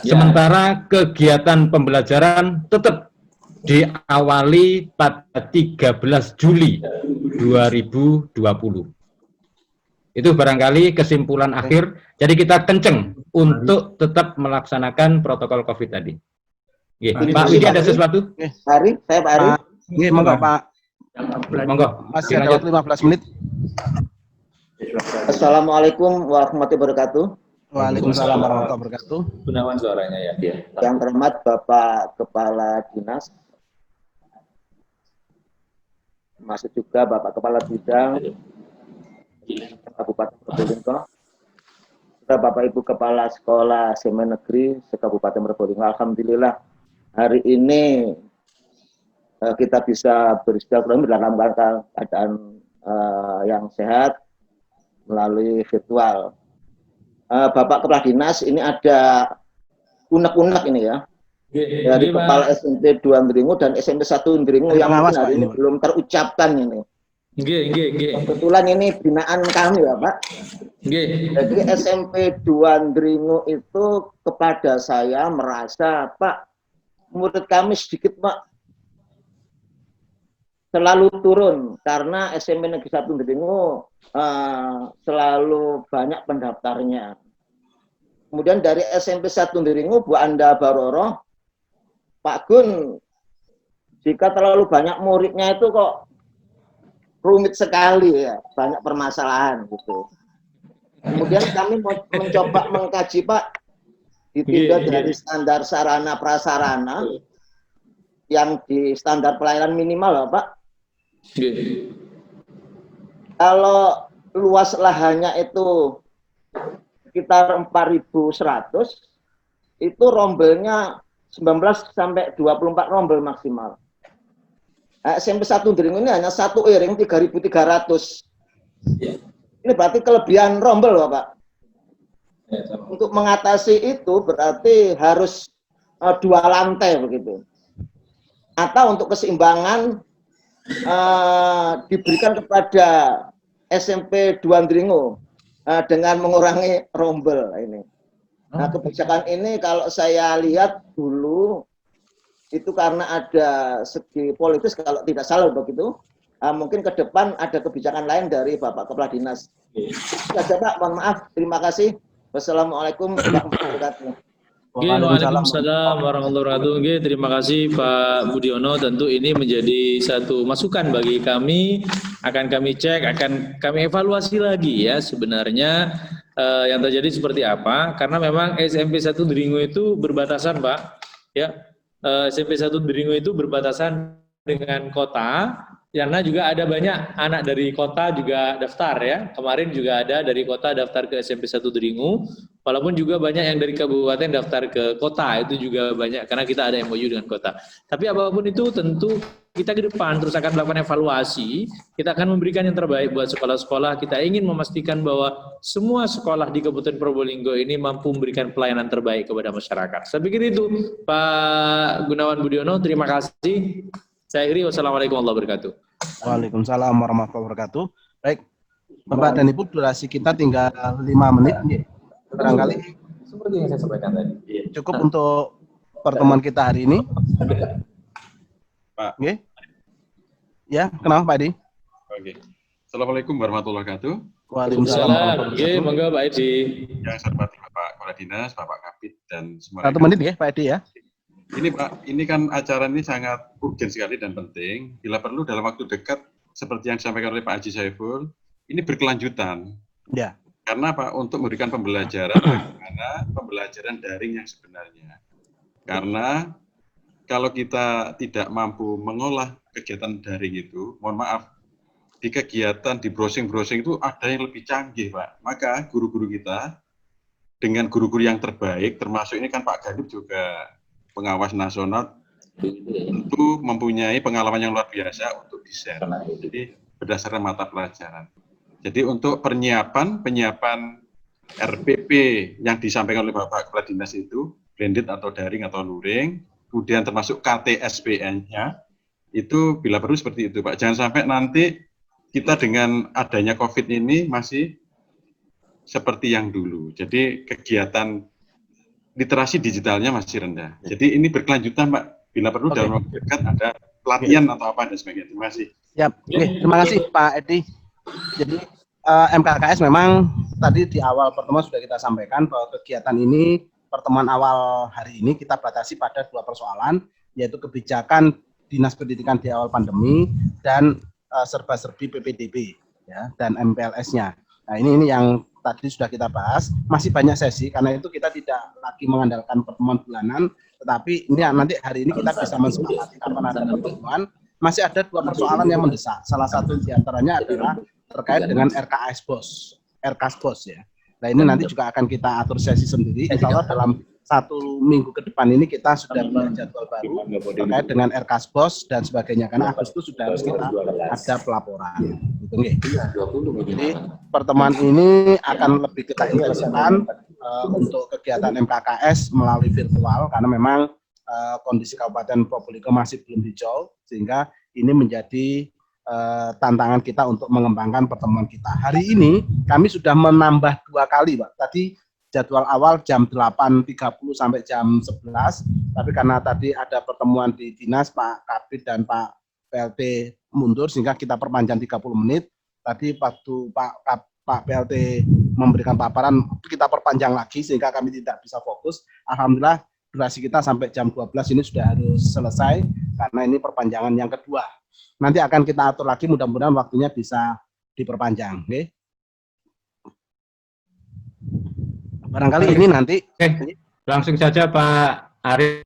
Sementara kegiatan pembelajaran tetap diawali pada 13 Juli 2020. Itu barangkali kesimpulan akhir. Jadi kita kenceng untuk tetap melaksanakan protokol COVID tadi. Pak Widi ada sesuatu? Hari, saya Pak Ari. Monggo Pak. Monggo. Masih ada waktu 15 menit. Assalamualaikum warahmatullahi wabarakatuh. Waalaikumsalam warahmatullahi wabarakatuh. Gunawan suaranya ya. Yang terhormat Bapak Kepala Dinas, masuk juga Bapak Kepala Bidang Kabupaten Probolinggo, Bapak Ibu Kepala Sekolah SMA Negeri Kabupaten Probolinggo. Alhamdulillah hari ini kita bisa bersilaturahmi dalam keadaan yang sehat melalui virtual. Bapak Kepala Dinas, ini ada unek-unek ini ya. Dari Kepala SMP 2 Ndringu dan SMP 1 Ndringu yang hari ini belum terucapkan ini. Kebetulan ini binaan kami ya Pak. Jadi SMP 2 Ndringu itu kepada saya merasa, Pak, murid kami sedikit Pak selalu turun karena SMP Negeri 1 Ndringu selalu banyak pendaftarnya. Kemudian dari SMP 1 Ndringu, Bu Anda Baroro, Pak Gun, jika terlalu banyak muridnya itu kok rumit sekali ya, banyak permasalahan gitu. Kemudian kami mencoba mengkaji Pak, ditindak dari standar sarana prasarana yang di standar pelayanan minimal ya Pak. Kalau luas lahannya itu sekitar 4.100, itu rombelnya 19 sampai 24 rombel maksimal. SMP 1 Ndringu ini hanya satu iring 3.300. Ini berarti kelebihan rombel loh Pak. Untuk mengatasi itu berarti harus 2 lantai begitu. Atau untuk keseimbangan diberikan kepada SMP 2 Ndringu dengan mengurangi rombel ini. Nah, kebijakan ini kalau saya lihat dulu itu karena ada segi politis kalau tidak salah begitu. Mungkin ke depan ada kebijakan lain dari Bapak Kepala Dinas. Saja Pak, mohon maaf. Terima kasih. Wassalamualaikum warahmatullahi wabarakatuh. Waalaikumsalam warahmatullahi wabarakatuh. Terima kasih Pak Budiono. Tentu ini menjadi satu masukan bagi kami. Akan kami cek, akan kami evaluasi lagi ya sebenarnya yang terjadi seperti apa. Karena memang SMP 1 Dringu itu berbatasan Pak. Ya, SMP 1 Dringu itu berbatasan dengan kota. Karena juga ada banyak anak dari kota juga daftar ya. Kemarin juga ada dari kota daftar ke SMP 1 Dringu. Walaupun juga banyak yang dari kabupaten daftar ke kota, itu juga banyak karena kita ada MOU dengan kota. Tapi apapun itu tentu kita ke depan terus akan melakukan evaluasi. Kita akan memberikan yang terbaik buat sekolah-sekolah. Kita ingin memastikan bahwa semua sekolah di Kabupaten Probolinggo ini mampu memberikan pelayanan terbaik kepada masyarakat. Saya pikir itu Pak Gunawan Budiono. Terima kasih. Saya akhiri, wassalamualaikum warahmatullahi wabarakatuh. Waalaikumsalam warahmatullahi wabarakatuh. Baik, Bapak dan Ibu, durasi kita tinggal 5 menit. Barangkali Seperti yang saya sampaikan tadi. cukup untuk pertemuan kita hari ini. Pak. Oke. Ya, kenapa Pak Edi? Oke. Assalamualaikum warahmatullahi wabarakatuh. Waalaikumsalam. Oke, monggo Pak Edi. Yang saya hormati Bapak Kepala Dinas, Bapak Kabid, dan semua. 1 menit ya Pak Edi ya. Ini Pak, ini kan acara ini sangat urgen sekali dan penting. Bila perlu dalam waktu dekat, seperti yang disampaikan oleh Pak Haji Saiful, ini berkelanjutan. Ya. Karena Pak, untuk memberikan pembelajaran, bagaimana pembelajaran daring yang sebenarnya. Karena kalau kita tidak mampu mengolah kegiatan daring itu, mohon maaf, di kegiatan, di browsing-browsing itu ada yang lebih canggih Pak. Maka guru-guru kita, dengan guru-guru yang terbaik, termasuk ini kan Pak Ganip juga pengawas nasional, tentu mempunyai pengalaman yang luar biasa untuk di-share. Jadi berdasarkan mata pelajaran. Jadi untuk penyiapan RPP yang disampaikan oleh Bapak Kepala Dinas itu, blended atau daring atau luring, kemudian termasuk KTSPN-nya, itu bila perlu seperti itu Pak. Jangan sampai nanti kita dengan adanya COVID ini masih seperti yang dulu. Jadi kegiatan literasi digitalnya masih rendah. Jadi ini berkelanjutan Pak. Bila perlu dalam waktu dekat ada pelatihan atau apa dan sebagainya. Terima kasih. Siap. Oke, terima kasih Pak Edi. Jadi MKKS memang tadi di awal pertemuan sudah kita sampaikan bahwa kegiatan ini pertemuan awal hari ini kita batasi pada 2 persoalan, yaitu kebijakan Dinas Pendidikan di awal pandemi dan serba-serbi PPDB ya, dan MPLS-nya. Nah, ini yang tadi sudah kita bahas. Masih banyak sesi, karena itu kita tidak lagi mengandalkan pertemuan bulanan, tetapi ini nanti hari ini kita bisa mensepakati kapan ada pertemuan. Masih ada 2 persoalan yang mendesak. Salah satu diantaranya adalah terkait dengan RKS BOS, RKS BOS ya. Nah ini nanti juga akan kita atur sesi sendiri. Insya Allah dalam 1 minggu ke depan ini kita sudah punya jadwal baru terkait dengan RKS BOS dan sebagainya. Karena Agustus sudah harus kita ada pelaporan. Gitu, jadi pertemuan ini akan lebih kita intensifkan untuk kegiatan MKKS melalui virtual karena memang kondisi Kabupaten Probolinggo masih belum hijau sehingga ini menjadi tantangan kita untuk mengembangkan pertemuan kita. Hari ini kami sudah menambah 2 kali Pak. Tadi jadwal awal jam 8.30 sampai jam 11, tapi karena tadi ada pertemuan di dinas Pak Kabid dan Pak PLT mundur sehingga kita perpanjang 30 menit. Tadi waktu Pak PLT memberikan paparan kita perpanjang lagi sehingga kami tidak bisa fokus. Alhamdulillah durasi kita sampai jam 12 ini sudah harus selesai karena ini perpanjangan yang kedua. Nanti akan kita atur lagi, mudah-mudahan waktunya bisa diperpanjang. Okay? Barangkali ini nanti. Langsung saja Pak Arif.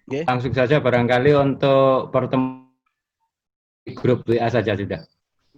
Okay. Langsung saja barangkali untuk pertemuan grup WA saja sudah.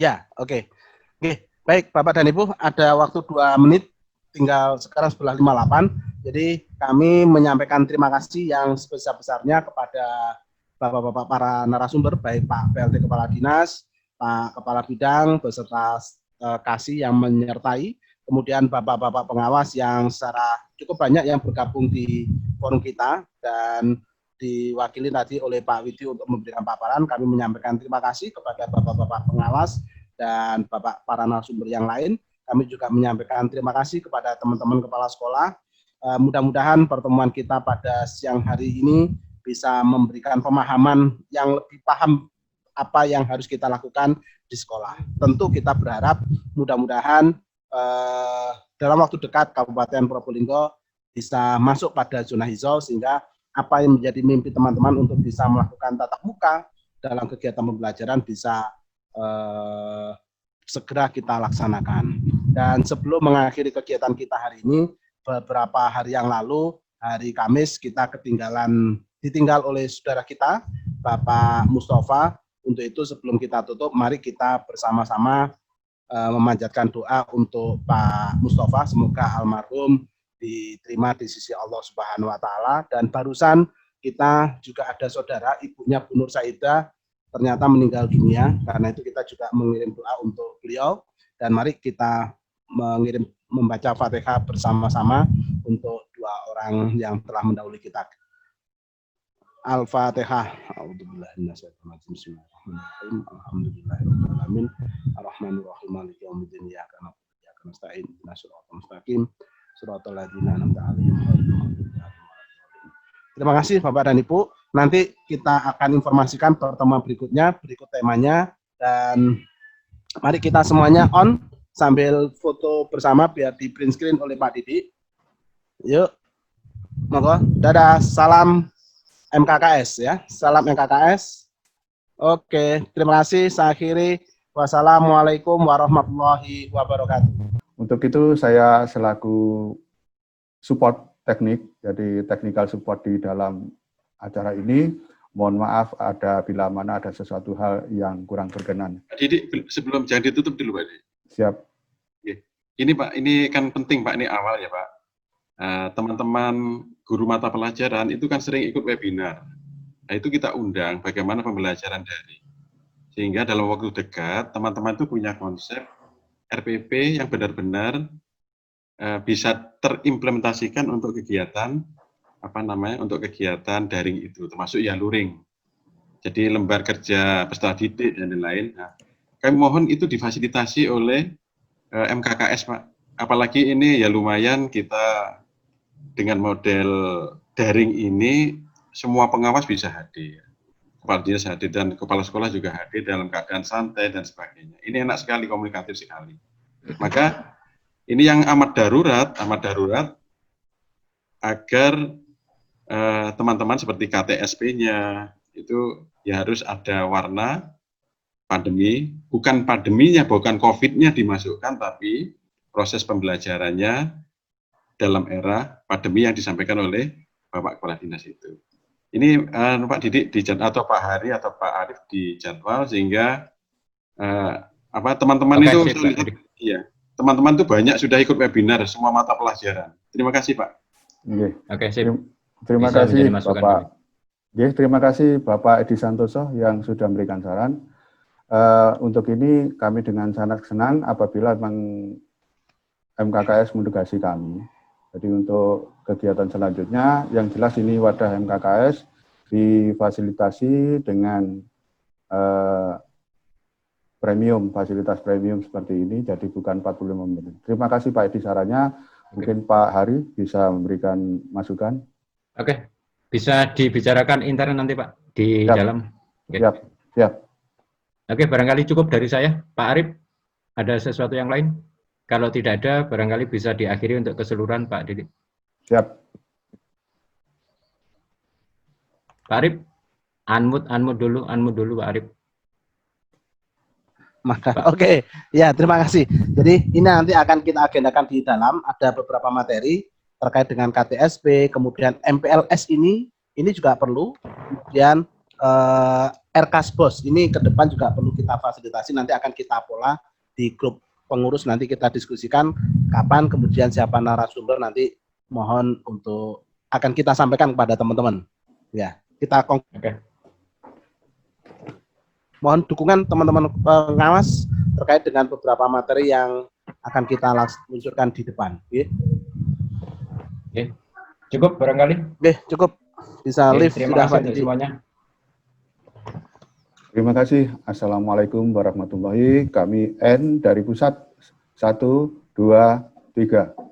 Ya, oke. Oke, baik Bapak dan Ibu, ada waktu 2 menit, tinggal sekarang 11.58. Jadi kami menyampaikan terima kasih yang sebesar-besarnya kepada Bapak-bapak para narasumber, baik Pak PLT Kepala Dinas, Pak Kepala Bidang, beserta Kasih yang menyertai, kemudian Bapak-bapak pengawas yang secara cukup banyak yang bergabung di forum kita, dan diwakili tadi oleh Pak Widi untuk memberikan paparan. Kami menyampaikan terima kasih kepada Bapak-bapak pengawas dan Bapak para narasumber yang lain. Kami juga menyampaikan terima kasih kepada teman-teman kepala sekolah. Mudah-mudahan pertemuan kita pada siang hari ini bisa memberikan pemahaman yang lebih paham apa yang harus kita lakukan di sekolah. Tentu kita berharap mudah-mudahan dalam waktu dekat Kabupaten Probolinggo bisa masuk pada zona hijau, sehingga apa yang menjadi mimpi teman-teman untuk bisa melakukan tatap muka dalam kegiatan pembelajaran bisa segera kita laksanakan. Dan sebelum mengakhiri kegiatan kita hari ini, beberapa hari yang lalu, hari Kamis, kita ditinggal oleh saudara kita, Bapak Mustafa. Untuk itu sebelum kita tutup, mari kita bersama-sama memanjatkan doa untuk Pak Mustafa. Semoga almarhum diterima di sisi Allah Subhanahu wa Ta'ala. Dan barusan kita juga ada saudara, ibunya Bu Nur Saidah, ternyata meninggal dunia. Karena itu kita juga mengirim doa untuk beliau. Dan mari kita membaca Fatihah bersama-sama untuk dua orang yang telah mendahului kita. Al-Fatihah. A'udzubillahi minasyaitonir rajim. Bismillahirrahmanirrahim. Alhamdulillahirabbil alamin. Arrahmanirrahim. Maliki yaumiddin. Iyyaka na'budu wa iyyaka nasta'in. Ihdinas siratal mustaqim. Shiratal ladzina an'amta 'alaihim ghairil maghdubi 'alaihim. Terima kasih Bapak dan Ibu. Nanti kita akan informasikan pertemuan berikutnya, berikut temanya, dan mari kita semuanya on sambil foto bersama biar di print screen oleh Pak Didi. Yuk. Monggo. Dadah. Salam MKKS ya. Salam MKKS. Oke, terima kasih. Saya akhiri. Wassalamualaikum warahmatullahi wabarakatuh. Untuk itu saya selaku support teknik, jadi technical support di dalam acara ini, mohon maaf bila mana ada sesuatu hal yang kurang berkenan. Pak Didi, sebelum jangan ditutup dulu Pak Didi. Siap. Ini Pak, ini kan penting Pak, ini awal ya Pak. Teman-teman guru mata pelajaran itu kan sering ikut webinar. Nah itu kita undang bagaimana pembelajaran daring. Sehingga dalam waktu dekat, teman-teman itu punya konsep RPP yang benar-benar bisa terimplementasikan untuk kegiatan untuk kegiatan daring itu, termasuk ya luring. Jadi lembar kerja peserta didik dan lain-lain. Nah, kami mohon itu difasilitasi oleh MKKS Pak. Apalagi ini ya lumayan kita dengan model daring ini semua pengawas bisa hadir. Kepala dinas hadir dan kepala sekolah juga hadir dalam keadaan santai dan sebagainya. Ini enak sekali, komunikatif sekali. Maka ini yang amat darurat agar teman-teman seperti KTSP-nya itu ya harus ada warna pandemi, bukan pandeminya, bukan COVID-nya dimasukkan, tapi proses pembelajarannya dalam era pandemi yang disampaikan oleh Bapak Kepala Dinas itu. Ini Pak Didik atau Pak Hari atau Pak Arif dijadwal sehingga teman-teman itu iya, teman-teman itu banyak sudah ikut webinar semua mata pelajaran. Terima kasih Pak. Oke, terima kasih Bapak. Terima kasih Bapak Edi Santoso yang sudah memberikan saran. Untuk ini kami dengan sangat senang apabila memang MKKS mendugasi kami. Jadi untuk kegiatan selanjutnya, yang jelas ini wadah MKKS difasilitasi dengan fasilitas premium seperti ini, jadi bukan 45 menit. Terima kasih Pak Edi sarannya. Mungkin Pak Hari bisa memberikan masukan. Oke, bisa dibicarakan intern nanti Pak di dalam. Oke. Siap. Oke, barangkali cukup dari saya. Pak Arif, ada sesuatu yang lain? Kalau tidak ada, barangkali bisa diakhiri untuk keseluruhan Pak Didi. Siap. Pak Arif, unmute dulu Pak Arif. Oke, ya terima kasih. Jadi ini nanti akan kita agendakan di dalam, ada beberapa materi terkait dengan KTSP, kemudian MPLS ini juga perlu, kemudian RKSBOS ini ke depan juga perlu kita fasilitasi, nanti akan kita pola di grup pengurus, nanti kita diskusikan kapan, kemudian siapa narasumber, nanti mohon untuk akan kita sampaikan kepada teman-teman. Ya, kita mohon dukungan teman-teman pengawas terkait dengan beberapa materi yang akan kita luncurkan di depan. Oke. Cukup barangkali? Oke, cukup. Bisa live. Terima kasih semuanya. Terima kasih. Assalamualaikum warahmatullahi wabarakatuh. Kami N dari pusat 1, 2, 3.